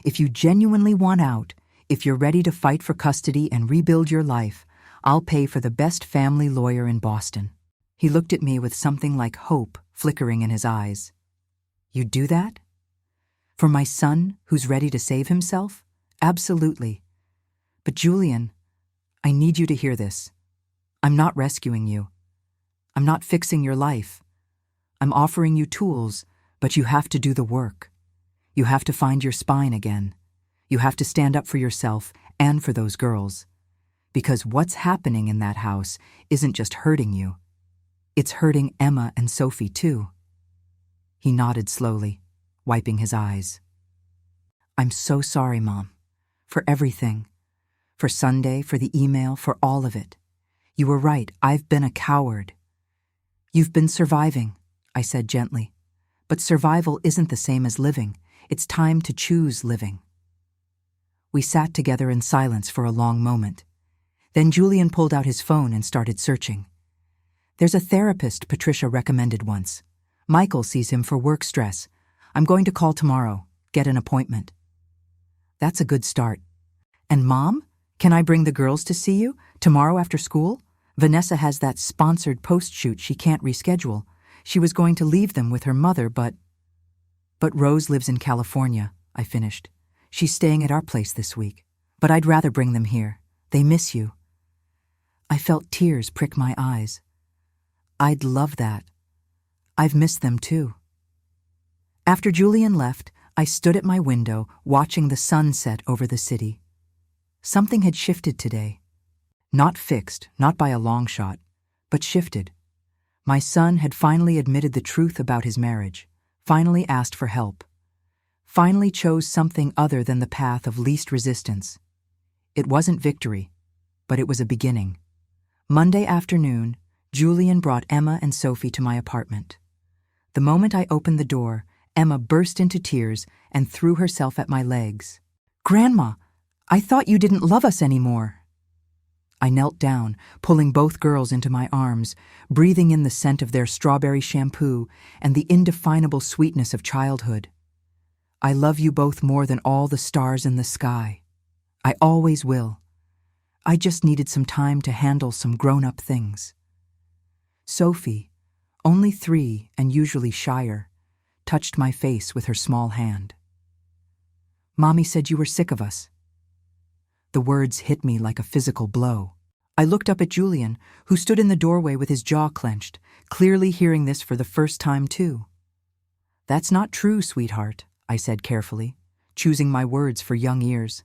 If you genuinely want out, if you're ready to fight for custody and rebuild your life, I'll pay for the best family lawyer in Boston. He looked at me with something like hope flickering in his eyes. You'd do that? For my son, who's ready to save himself? Absolutely. But Julian, I need you to hear this. I'm not rescuing you. I'm not fixing your life. I'm offering you tools, but you have to do the work. You have to find your spine again. You have to stand up for yourself and for those girls. Because what's happening in that house isn't just hurting you. It's hurting Emma and Sophie too. He nodded slowly. wiping his eyes. I'm so sorry, Mom. For everything. For Sunday, for the email, for all of it. You were right, I've been a coward. You've been surviving, I said gently. But survival isn't the same as living. It's time to choose living. We sat together in silence for a long moment. Then Julian pulled out his phone and started searching. There's a therapist Patricia recommended once. Michael sees him for work stress. I'm going to call tomorrow, get an appointment. That's a good start. And Mom, can I bring the girls to see you tomorrow after school? Vanessa has that sponsored post shoot she can't reschedule. She was going to leave them with her mother, but Rose lives in California, I finished. She's staying at our place this week. But I'd rather bring them here. They miss you. I felt tears prick my eyes. I'd love that. I've missed them too. After Julian left, I stood at my window watching the sun set over the city. Something had shifted today. Not fixed, not by a long shot, but shifted. My son had finally admitted the truth about his marriage, finally asked for help, finally chose something other than the path of least resistance. It wasn't victory, but it was a beginning. Monday afternoon, Julian brought Emma and Sophie to my apartment. The moment I opened the door, Emma burst into tears and threw herself at my legs. "Grandma, I thought you didn't love us anymore." I knelt down, pulling both girls into my arms, breathing in the scent of their strawberry shampoo and the indefinable sweetness of childhood. I love you both more than all the stars in the sky. I always will. I just needed some time to handle some grown-up things. Sophie, only 3 and usually shyer, touched my face with her small hand. "Mommy said you were sick of us." The words hit me like a physical blow. I looked up at Julian, who stood in the doorway with his jaw clenched, clearly hearing this for the first time too. "That's not true, sweetheart," I said carefully, choosing my words for young ears.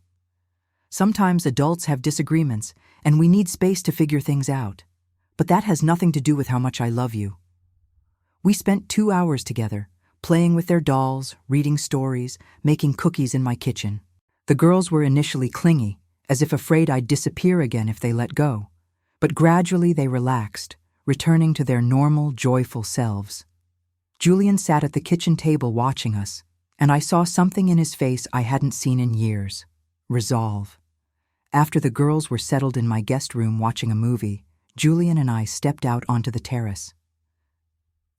"Sometimes adults have disagreements, and we need space to figure things out. But that has nothing to do with how much I love you." We spent 2 hours together, playing with their dolls, reading stories, making cookies in my kitchen. The girls were initially clingy, as if afraid I'd disappear again if they let go. But gradually they relaxed, returning to their normal, joyful selves. Julian sat at the kitchen table watching us, and I saw something in his face I hadn't seen in years: resolve. After the girls were settled in my guest room watching a movie, Julian and I stepped out onto the terrace.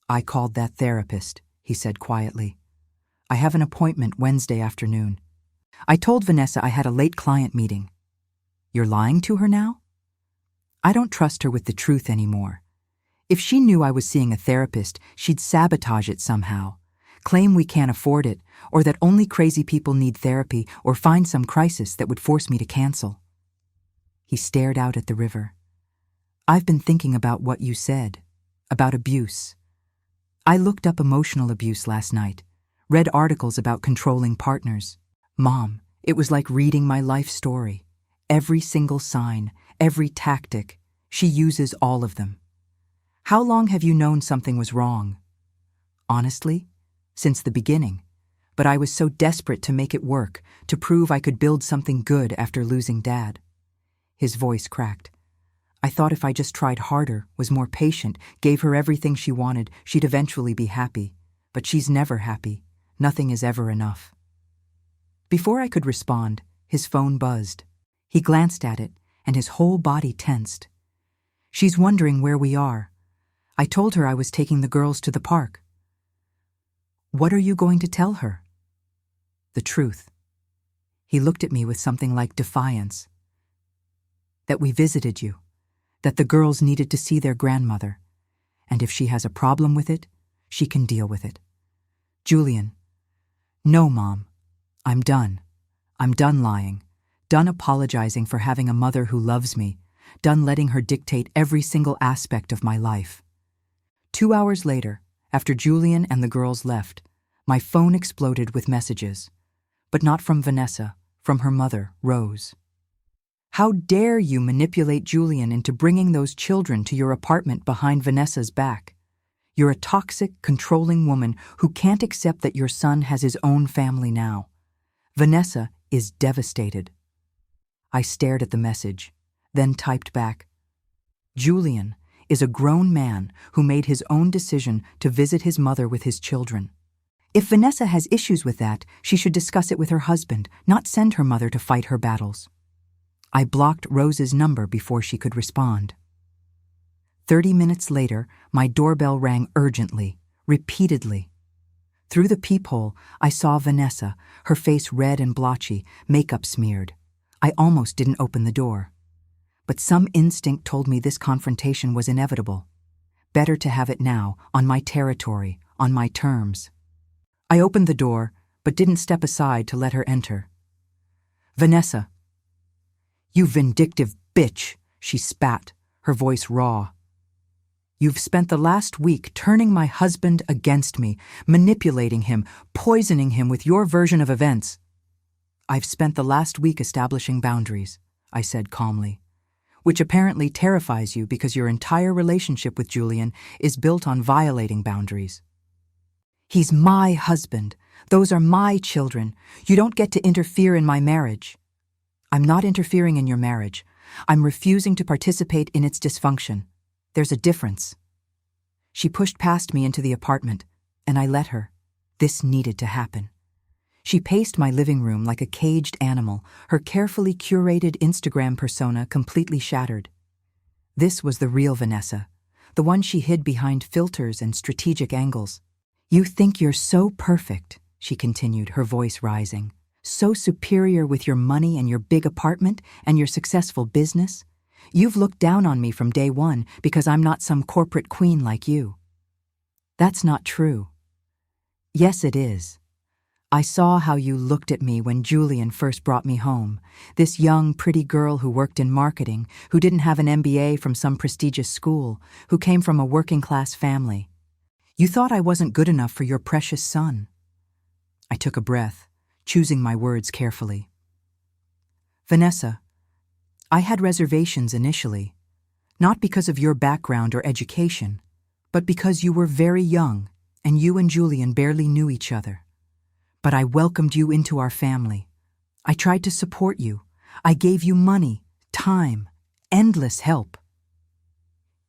"I called that therapist," he said quietly. "I have an appointment Wednesday afternoon. I told Vanessa I had a late client meeting." "You're lying to her now?" "I don't trust her with the truth anymore. If she knew I was seeing a therapist, she'd sabotage it somehow, claim we can't afford it, or that only crazy people need therapy, or find some crisis that would force me to cancel." He stared out at the river. "I've been thinking about what you said, about abuse. I looked up emotional abuse last night, read articles about controlling partners. Mom, it was like reading my life story. Every single sign, every tactic, she uses all of them. How long have you known something was wrong?" "Honestly, since the beginning. But I was so desperate to make it work, to prove I could build something good after losing Dad." His voice cracked. "I thought if I just tried harder, was more patient, gave her everything she wanted, she'd eventually be happy. But she's never happy. Nothing is ever enough." Before I could respond, his phone buzzed. He glanced at it, and his whole body tensed. "She's wondering where we are. I told her I was taking the girls to the park." "What are you going to tell her?" "The truth." He looked at me with something like defiance. "That we visited you, that the girls needed to see their grandmother, and if she has a problem with it, she can deal with it." "Julian." "No, Mom. I'm done. I'm done lying. Done apologizing for having a mother who loves me. Done letting her dictate every single aspect of my life." 2 hours later, after Julian and the girls left, my phone exploded with messages. But not from Vanessa, from her mother, Rose. "How dare you manipulate Julian into bringing those children to your apartment behind Vanessa's back? You're a toxic, controlling woman who can't accept that your son has his own family now. Vanessa is devastated. I stared at the message, then typed back, Julian is a grown man who made his own decision to visit his mother with his children. If Vanessa has issues with that, she should discuss it with her husband, not send her mother to fight her battles. I blocked Rose's number before she could respond. 30 minutes later, my doorbell rang urgently, repeatedly. Through the peephole, I saw Vanessa, her face red and blotchy, makeup smeared. I almost didn't open the door. But some instinct told me this confrontation was inevitable. Better to have it now, on my territory, on my terms. I opened the door, but didn't step aside to let her enter. Vanessa. You vindictive bitch, she spat, her voice raw. You've spent the last week turning my husband against me, manipulating him, poisoning him with your version of events. I've spent the last week establishing boundaries, I said calmly, which apparently terrifies you because your entire relationship with Julian is built on violating boundaries. He's my husband. Those are my children. You don't get to interfere in my marriage. I'm not interfering in your marriage. I'm refusing to participate in its dysfunction. There's a difference. She pushed past me into the apartment, and I let her. This needed to happen. She paced my living room like a caged animal, her carefully curated Instagram persona completely shattered. This was the real Vanessa, the one she hid behind filters and strategic angles. You think you're so perfect, she continued, her voice rising, so superior with your money and your big apartment and your successful business. You've looked down on me from day one because I'm not some corporate queen like you. That's not true. Yes, it is. I saw how you looked at me when Julian first brought me home, this young, pretty girl who worked in marketing, who didn't have an MBA from some prestigious school, who came from a working-class family. You thought I wasn't good enough for your precious son. I took a breath, choosing my words carefully. Vanessa, I had reservations initially, not because of your background or education, but because you were very young and you and Julian barely knew each other. But I welcomed you into our family. I tried to support you. I gave you money, time, endless help.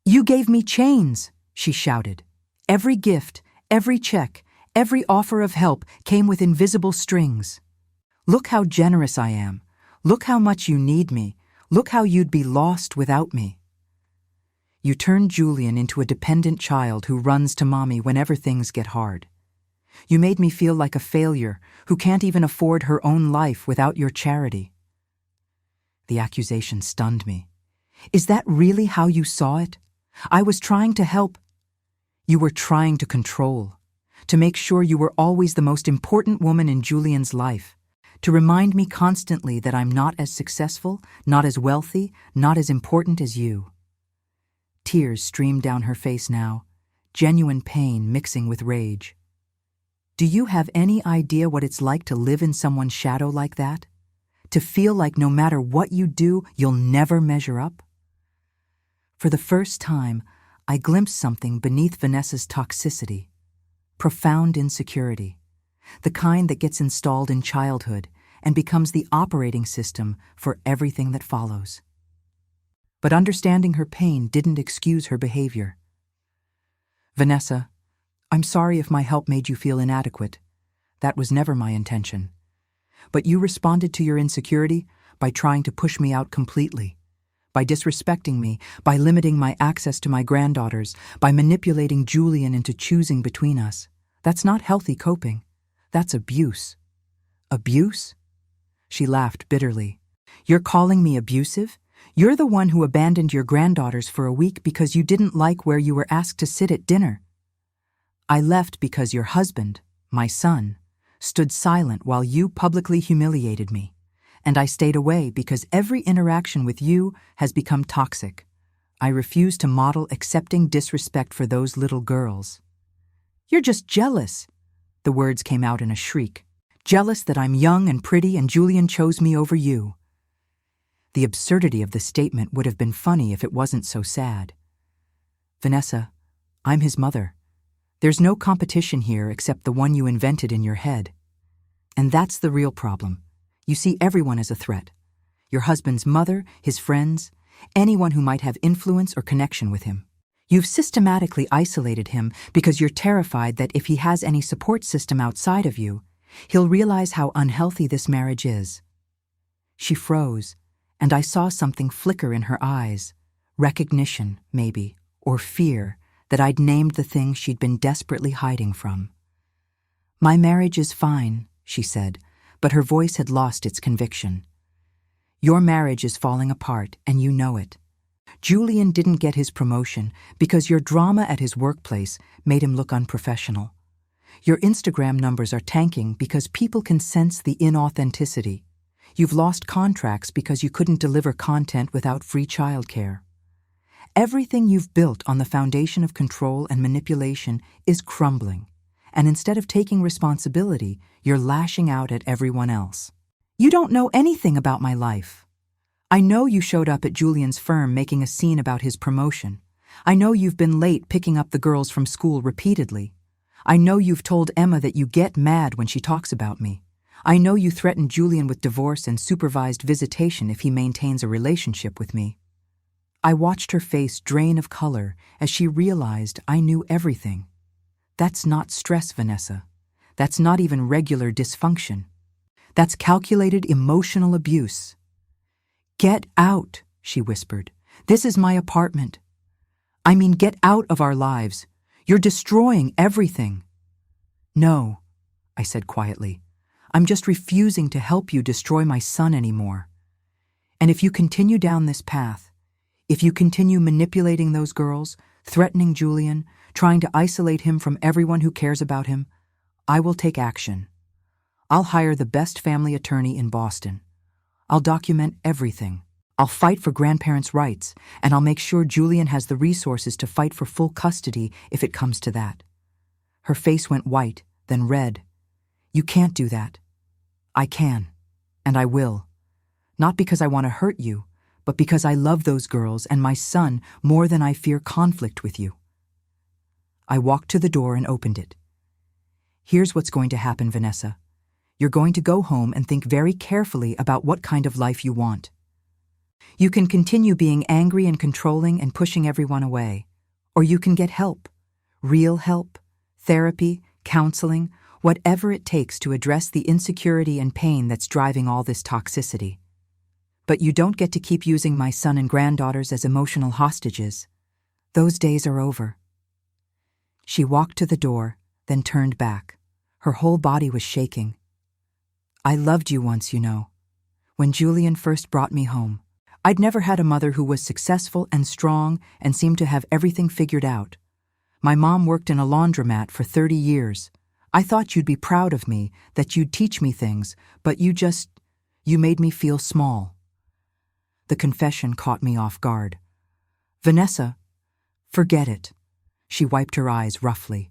You gave me chains, she shouted. Every gift, every check, every offer of help came with invisible strings. Look how generous I am. Look how much you need me. Look how you'd be lost without me. You turned Julian into a dependent child who runs to mommy whenever things get hard. You made me feel like a failure who can't even afford her own life without your charity. The accusation stunned me. Is that really how you saw it? I was trying to help. You were trying to control, to make sure you were always the most important woman in Julian's life, to remind me constantly that I'm not as successful, not as wealthy, not as important as you. Tears streamed down her face now, genuine pain mixing with rage. Do you have any idea what it's like to live in someone's shadow like that? To feel like no matter what you do, you'll never measure up? For the first time, I glimpsed something beneath Vanessa's toxicity. Profound insecurity. The kind that gets installed in childhood and becomes the operating system for everything that follows. But understanding her pain didn't excuse her behavior. Vanessa, I'm sorry if my help made you feel inadequate. That was never my intention. But you responded to your insecurity by trying to push me out completely, by disrespecting me, by limiting my access to my granddaughters, by manipulating Julian into choosing between us. That's not healthy coping. That's abuse. Abuse? She laughed bitterly. You're calling me abusive? You're the one who abandoned your granddaughters for a week because you didn't like where you were asked to sit at dinner. I left because your husband, my son, stood silent while you publicly humiliated me, and I stayed away because every interaction with you has become toxic. I refuse to model accepting disrespect for those little girls. You're just jealous. The words came out in a shriek. Jealous that I'm young and pretty and Julian chose me over you. The absurdity of the statement would have been funny if it wasn't so sad. Vanessa, I'm his mother. There's no competition here except the one you invented in your head. And that's the real problem. You see everyone as a threat. Your husband's mother, his friends, anyone who might have influence or connection with him. You've systematically isolated him because you're terrified that if he has any support system outside of you, he'll realize how unhealthy this marriage is. She froze, and I saw something flicker in her eyes. Recognition, maybe, or fear that I'd named the thing she'd been desperately hiding from. My marriage is fine, she said, but her voice had lost its conviction. Your marriage is falling apart, and you know it. Julian didn't get his promotion because your drama at his workplace made him look unprofessional. Your Instagram numbers are tanking because people can sense the inauthenticity. You've lost contracts because you couldn't deliver content without free childcare. Everything you've built on the foundation of control and manipulation is crumbling, and instead of taking responsibility, you're lashing out at everyone else. You don't know anything about my life. I know you showed up at Julian's firm making a scene about his promotion. I know you've been late picking up the girls from school repeatedly. I know you've told Emma that you get mad when she talks about me. I know you threatened Julian with divorce and supervised visitation if he maintains a relationship with me. I watched her face drain of color as she realized I knew everything. That's not stress, Vanessa. That's not even regular dysfunction. That's calculated emotional abuse. Get out, she whispered. This is my apartment. I mean, get out of our lives. You're destroying everything. No, I said quietly. I'm just refusing to help you destroy my son anymore. And if you continue down this path, if you continue manipulating those girls, threatening Julian, trying to isolate him from everyone who cares about him, I will take action. I'll hire the best family attorney in Boston. I'll document everything. I'll fight for grandparents' rights, and I'll make sure Julian has the resources to fight for full custody if it comes to that. Her face went white, then red. You can't do that. I can, and I will. Not because I want to hurt you, but because I love those girls and my son more than I fear conflict with you. I walked to the door and opened it. Here's what's going to happen, Vanessa. You're going to go home and think very carefully about what kind of life you want. You can continue being angry and controlling and pushing everyone away, or you can get help, real help, therapy, counseling, whatever it takes to address the insecurity and pain that's driving all this toxicity. But you don't get to keep using my son and granddaughters as emotional hostages. Those days are over. She walked to the door, then turned back. Her whole body was shaking. I loved you once, you know. When Julian first brought me home, I'd never had a mother who was successful and strong and seemed to have everything figured out. My mom worked in a laundromat for 30 years. I thought you'd be proud of me, that you'd teach me things, but you made me feel small. The confession caught me off guard. Vanessa, forget it. She wiped her eyes roughly.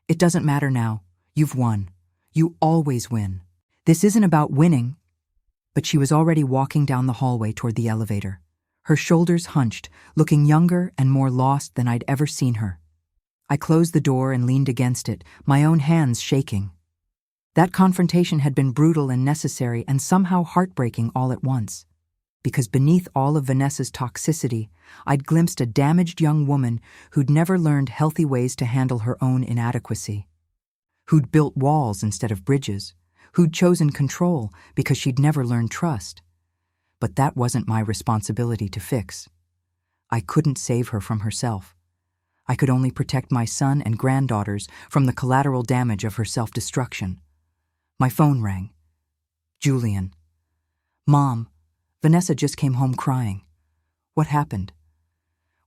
It doesn't matter now. You've won. You always win. This isn't about winning. But she was already walking down the hallway toward the elevator, her shoulders hunched, looking younger and more lost than I'd ever seen her. I closed the door and leaned against it, my own hands shaking. That confrontation had been brutal and necessary and somehow heartbreaking all at once. Because beneath all of Vanessa's toxicity, I'd glimpsed a damaged young woman who'd never learned healthy ways to handle her own inadequacy. Who'd built walls instead of bridges. Who'd chosen control because she'd never learned trust. But that wasn't my responsibility to fix. I couldn't save her from herself. I could only protect my son and granddaughters from the collateral damage of her self-destruction. My phone rang. Julian. Mom, Vanessa just came home crying. What happened?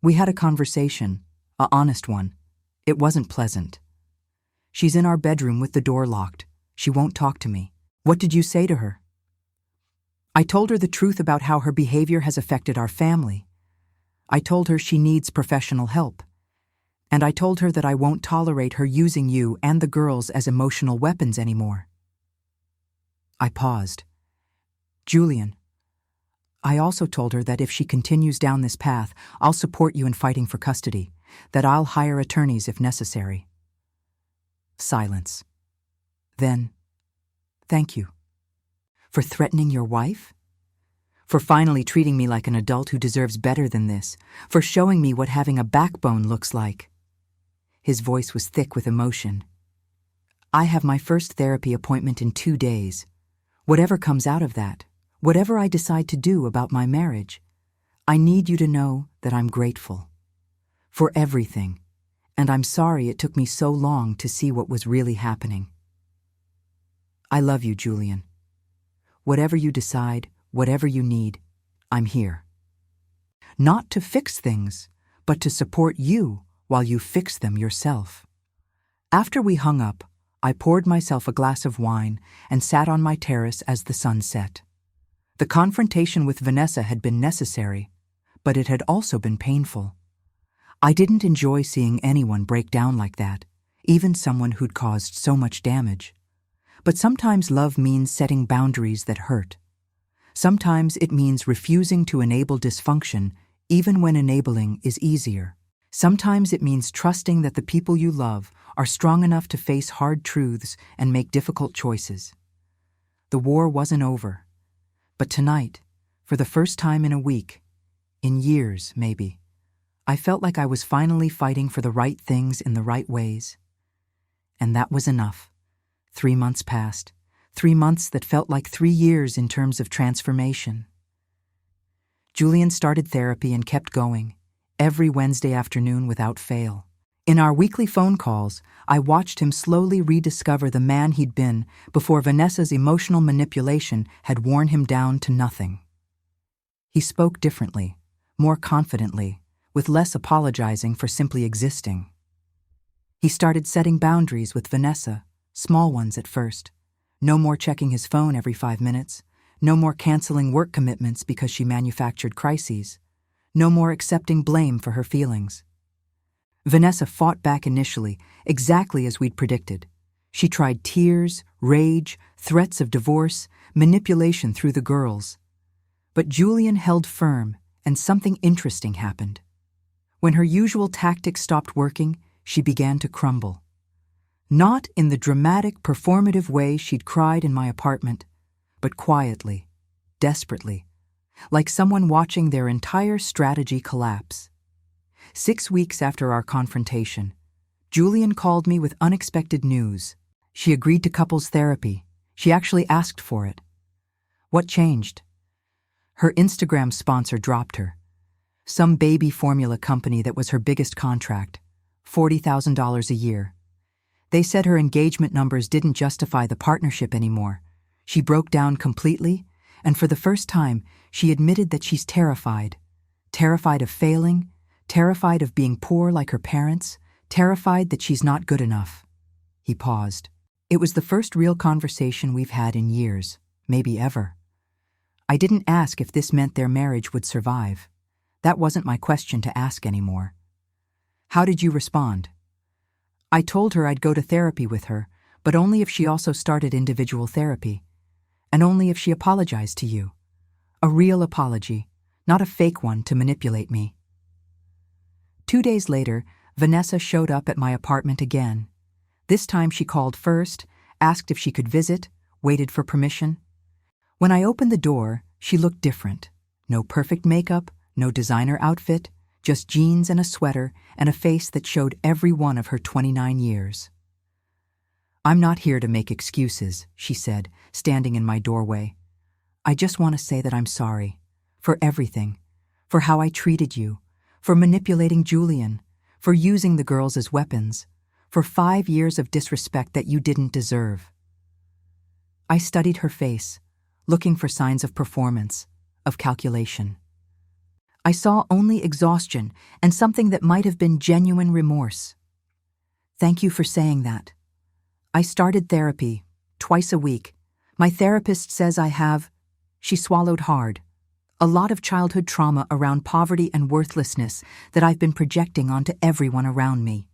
We had a conversation, an honest one. It wasn't pleasant. She's in our bedroom with the door locked. She won't talk to me. What did you say to her? I told her the truth about how her behavior has affected our family. I told her she needs professional help. And I told her that I won't tolerate her using you and the girls as emotional weapons anymore. I paused. Julian, I also told her that if she continues down this path, I'll support you in fighting for custody, that I'll hire attorneys if necessary. Silence. Then, thank you. For threatening your wife? For finally treating me like an adult who deserves better than this. For showing me what having a backbone looks like. His voice was thick with emotion. I have my first therapy appointment in 2 days. Whatever comes out of that, whatever I decide to do about my marriage, I need you to know that I'm grateful. For everything. And I'm sorry it took me so long to see what was really happening. I love you, Julian. Whatever you decide, whatever you need, I'm here. Not to fix things, but to support you while you fix them yourself. After we hung up, I poured myself a glass of wine and sat on my terrace as the sun set. The confrontation with Vanessa had been necessary, but it had also been painful. I didn't enjoy seeing anyone break down like that, even someone who'd caused so much damage. But sometimes love means setting boundaries that hurt. Sometimes it means refusing to enable dysfunction, even when enabling is easier. Sometimes it means trusting that the people you love are strong enough to face hard truths and make difficult choices. The war wasn't over. But tonight, for the first time in a week, in years maybe, I felt like I was finally fighting for the right things in the right ways. And that was enough. 3 months passed. 3 months that felt like 3 years in terms of transformation. Julian started therapy and kept going, every Wednesday afternoon without fail. In our weekly phone calls, I watched him slowly rediscover the man he'd been before Vanessa's emotional manipulation had worn him down to nothing. He spoke differently, more confidently, with less apologizing for simply existing. He started setting boundaries with Vanessa, small ones at first. No more checking his phone every 5 minutes. No more canceling work commitments because she manufactured crises. No more accepting blame for her feelings. Vanessa fought back initially, exactly as we'd predicted. She tried tears, rage, threats of divorce, manipulation through the girls. But Julian held firm, and something interesting happened. When her usual tactics stopped working, she began to crumble. Not in the dramatic, performative way she'd cried in my apartment, but quietly, desperately, like someone watching their entire strategy collapse. 6 weeks after our confrontation, Julian called me with unexpected news. She agreed to couples therapy. She actually asked for it. What changed? Her Instagram sponsor dropped her. Some baby formula company that was her biggest contract, $40,000 a year. They said her engagement numbers didn't justify the partnership anymore. She broke down completely, and for the first time, she admitted that she's terrified. Terrified of failing, terrified of being poor like her parents, terrified that she's not good enough. He paused. It was the first real conversation we've had in years, maybe ever. I didn't ask if this meant their marriage would survive. That wasn't my question to ask anymore. How did you respond? I told her I'd go to therapy with her, but only if she also started individual therapy. And only if she apologized to you. A real apology, not a fake one to manipulate me. 2 days later, Vanessa showed up at my apartment again. This time she called first, asked if she could visit, waited for permission. When I opened the door, she looked different. No perfect makeup, no designer outfit, just jeans and a sweater and a face that showed every one of her 29 years. I'm not here to make excuses, she said, standing in my doorway. I just want to say that I'm sorry. For everything. For how I treated you. For manipulating Julian. For using the girls as weapons. For 5 years of disrespect that you didn't deserve. I studied her face, looking for signs of performance, of calculation. I saw only exhaustion and something that might have been genuine remorse. Thank you for saying that. I started therapy, twice a week. My therapist says I have, she swallowed hard, a lot of childhood trauma around poverty and worthlessness that I've been projecting onto everyone around me.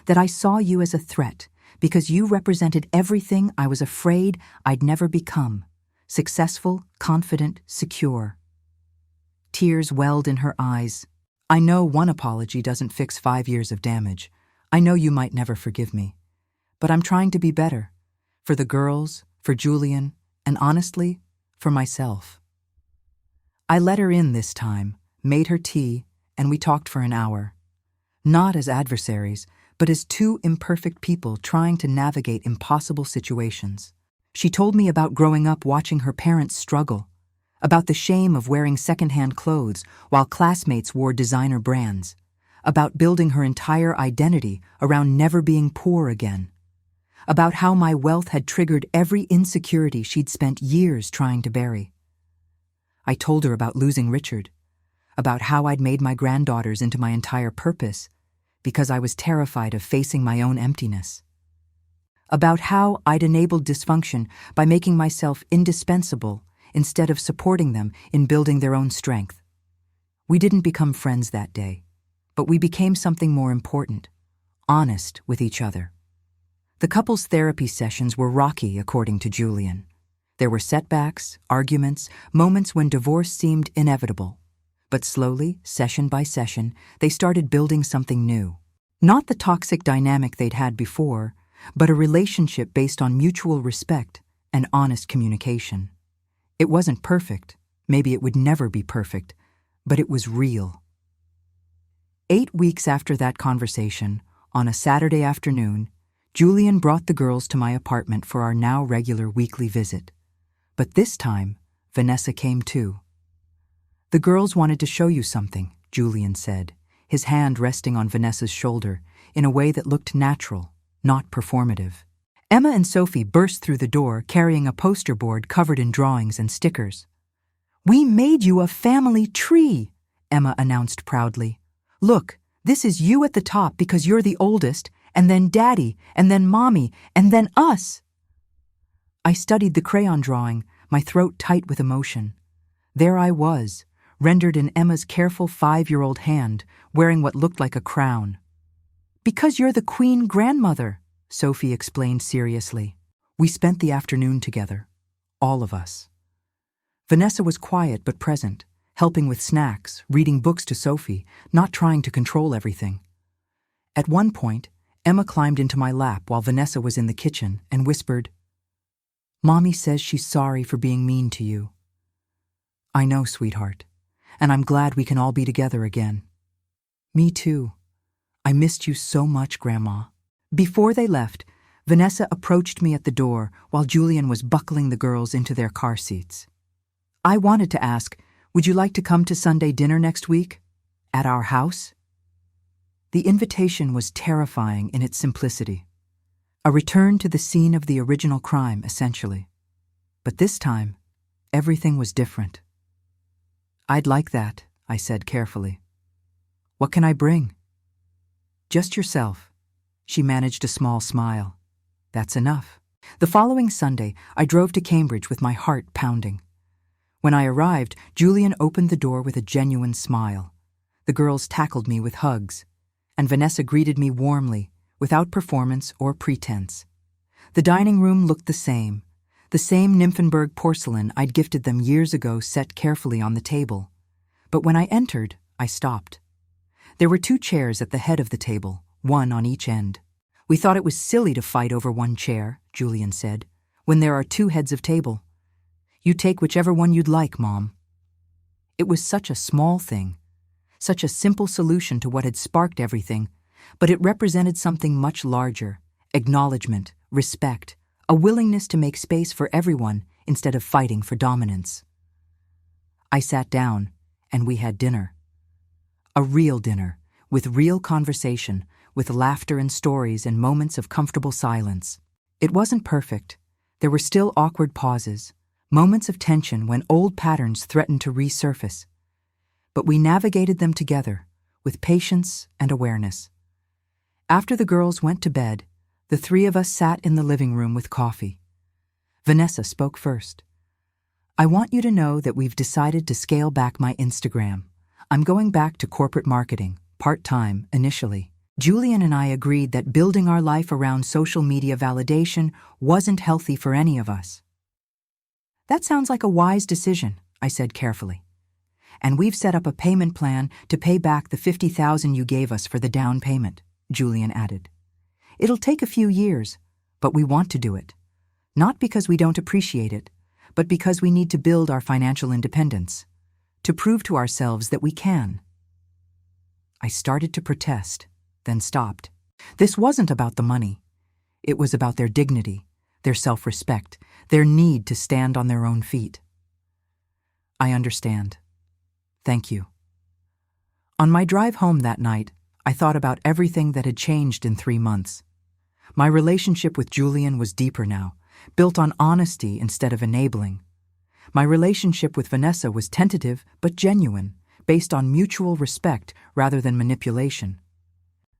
That I saw you as a threat because you represented everything I was afraid I'd never become. Successful, confident, secure. Tears welled in her eyes. I know one apology doesn't fix 5 years of damage. I know you might never forgive me. but I'm trying to be better. For the girls, for Julian, and honestly, for myself. I let her in this time, made her tea, and we talked for an hour. Not as adversaries, but as two imperfect people trying to navigate impossible situations. She told me about growing up watching her parents struggle, about the shame of wearing secondhand clothes while classmates wore designer brands, about building her entire identity around never being poor again, about how my wealth had triggered every insecurity she'd spent years trying to bury. I told her about losing Richard, about how I'd made my granddaughters into my entire purpose because I was terrified of facing my own emptiness, about how I'd enabled dysfunction by making myself indispensable instead of supporting them in building their own strength. We didn't become friends that day, but we became something more important, honest with each other. The couple's therapy sessions were rocky, according to Julian. There were setbacks, arguments, moments when divorce seemed inevitable. But slowly, session by session, they started building something new. Not the toxic dynamic they'd had before, but a relationship based on mutual respect and honest communication. It wasn't perfect, maybe it would never be perfect, but it was real. 8 weeks after that conversation, on a Saturday afternoon, Julian brought the girls to my apartment for our now regular weekly visit. But this time, Vanessa came too. "The girls wanted to show you something," Julian said, his hand resting on Vanessa's shoulder in a way that looked natural, not performative. Emma and Sophie burst through the door carrying a poster board covered in drawings and stickers. "We made you a family tree," Emma announced proudly. "Look, this is you at the top because you're the oldest, and then Daddy, and then Mommy, and then us." I studied the crayon drawing, my throat tight with emotion. There I was, rendered in Emma's careful 5-year-old hand, wearing what looked like a crown. "Because you're the queen grandmother," Sophie explained seriously. We spent the afternoon together, all of us. Vanessa was quiet but present, helping with snacks, reading books to Sophie, not trying to control everything. At one point, Emma climbed into my lap while Vanessa was in the kitchen and whispered, "Mommy says she's sorry for being mean to you." "I know, sweetheart, and I'm glad we can all be together again." "Me too. I missed you so much, Grandma." Before they left, Vanessa approached me at the door while Julian was buckling the girls into their car seats. "I wanted to ask, would you like to come to Sunday dinner next week? At our house?" The invitation was terrifying in its simplicity. A return to the scene of the original crime, essentially. But this time, everything was different. "I'd like that," I said carefully. "What can I bring?" "Just yourself." She managed a small smile. "That's enough." The following Sunday, I drove to Cambridge with my heart pounding. When I arrived, Julian opened the door with a genuine smile. The girls tackled me with hugs, and Vanessa greeted me warmly, without performance or pretense. The dining room looked the same Nymphenburg porcelain I'd gifted them years ago set carefully on the table. But when I entered, I stopped. There were 2 chairs at the head of the table, one on each end. "We thought it was silly to fight over one chair," Julian said, "when there are 2 heads of table. You take whichever one you'd like, Mom." It was such a small thing, such a simple solution to what had sparked everything, but it represented something much larger: acknowledgement, respect, a willingness to make space for everyone instead of fighting for dominance. I sat down, and we had dinner. A real dinner, with real conversation, with laughter and stories and moments of comfortable silence. It wasn't perfect. There were still awkward pauses, moments of tension when old patterns threatened to resurface. But we navigated them together, with patience and awareness. After the girls went to bed, the 3 of us sat in the living room with coffee. Vanessa spoke first. "I want you to know that we've decided to scale back my Instagram. I'm going back to corporate marketing, part-time, initially. Julian and I agreed that building our life around social media validation wasn't healthy for any of us." "That sounds like a wise decision," I said carefully. "And we've set up a payment plan to pay back the $50,000 you gave us for the down payment," Julian added. "It'll take a few years, but we want to do it. Not because we don't appreciate it, but because we need to build our financial independence, to prove to ourselves that we can. I started to protest, then stopped. This wasn't about the money. It was about their dignity, their self-respect, their need to stand on their own feet. I understand. Thank you. On my drive home that night, I thought about everything that had changed in 3 months. My relationship with Julian was deeper now, built on honesty instead of enabling. My relationship with Vanessa was tentative but genuine, based on mutual respect rather than manipulation.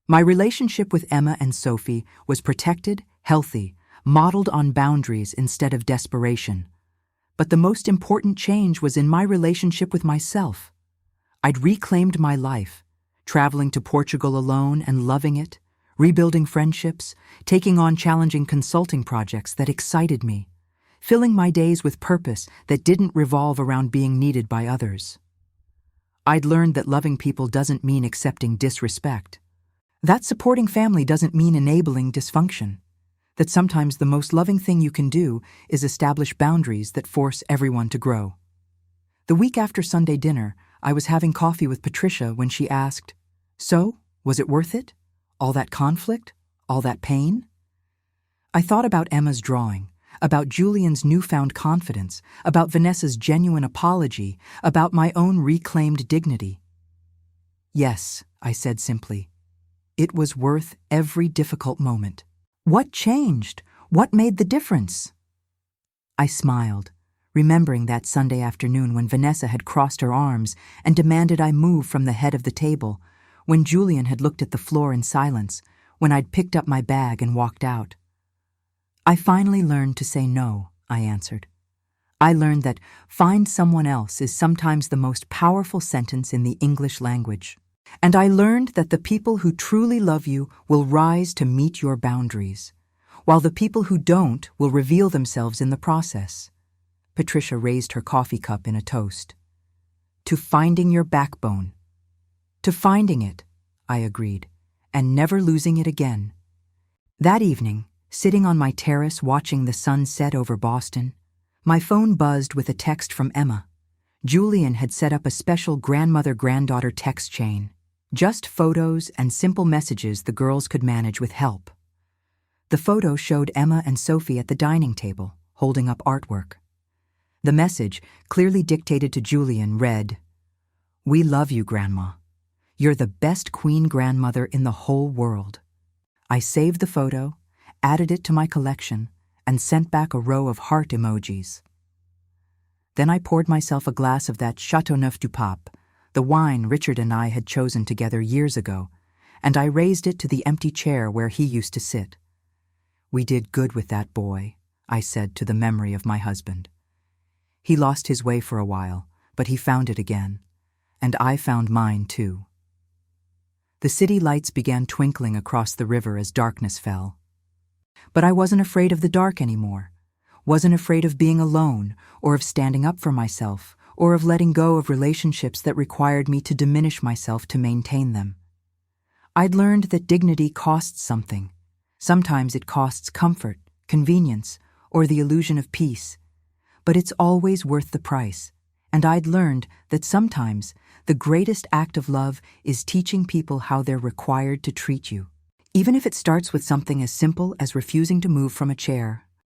My relationship with Emma and Sophie was protected, healthy, modeled on boundaries instead of desperation. But the most important change was in my relationship with myself. I'd reclaimed my life, traveling to Portugal alone and loving it, rebuilding friendships, taking on challenging consulting projects that excited me, filling my days with purpose that didn't revolve around being needed by others. I'd learned that loving people doesn't mean accepting disrespect, that supporting family doesn't mean enabling dysfunction, that sometimes the most loving thing you can do is establish boundaries that force everyone to grow. The week after Sunday dinner, I was having coffee with Patricia when she asked, "So, was it worth it? All that conflict? All that pain?" I thought about Emma's drawing, about Julian's newfound confidence, about Vanessa's genuine apology, about my own reclaimed dignity. "Yes," I said simply. "It was worth every difficult moment." "What changed? What made the difference?" I smiled, remembering that Sunday afternoon when Vanessa had crossed her arms and demanded I move from the head of the table, when Julian had looked at the floor in silence, when I'd picked up my bag and walked out. "I finally learned to say no," I answered. "I learned that find someone else is sometimes the most powerful sentence in the English language. And I learned that the people who truly love you will rise to meet your boundaries, while the people who don't will reveal themselves in the process." Patricia raised her coffee cup in a toast. "To finding your backbone." "To finding it," I agreed, "and never losing it again." That evening, sitting on my terrace watching the sun set over Boston, my phone buzzed with a text from Emma. Julian had set up a special grandmother-granddaughter text chain. Just photos and simple messages the girls could manage with help. The photo showed Emma and Sophie at the dining table, holding up artwork. The message, clearly dictated to Julian, read, "We love you, Grandma. You're the best queen grandmother in the whole world." I saved the photo, added it to my collection, and sent back a row of heart emojis. Then I poured myself a glass of that Châteauneuf-du-Pape, the wine Richard and I had chosen together years ago, and I raised it to the empty chair where he used to sit. "We did good with that boy," I said to the memory of my husband. "He lost his way for a while, but he found it again, and I found mine too." The city lights began twinkling across the river as darkness fell. But I wasn't afraid of the dark anymore, wasn't afraid of being alone or of standing up for myself, or of letting go of relationships that required me to diminish myself to maintain them. I'd learned that dignity costs something. Sometimes it costs comfort, convenience, or the illusion of peace. But it's always worth the price. And I'd learned that sometimes the greatest act of love is teaching people how they're required to treat you, even if it starts with something as simple as refusing to move from a chair.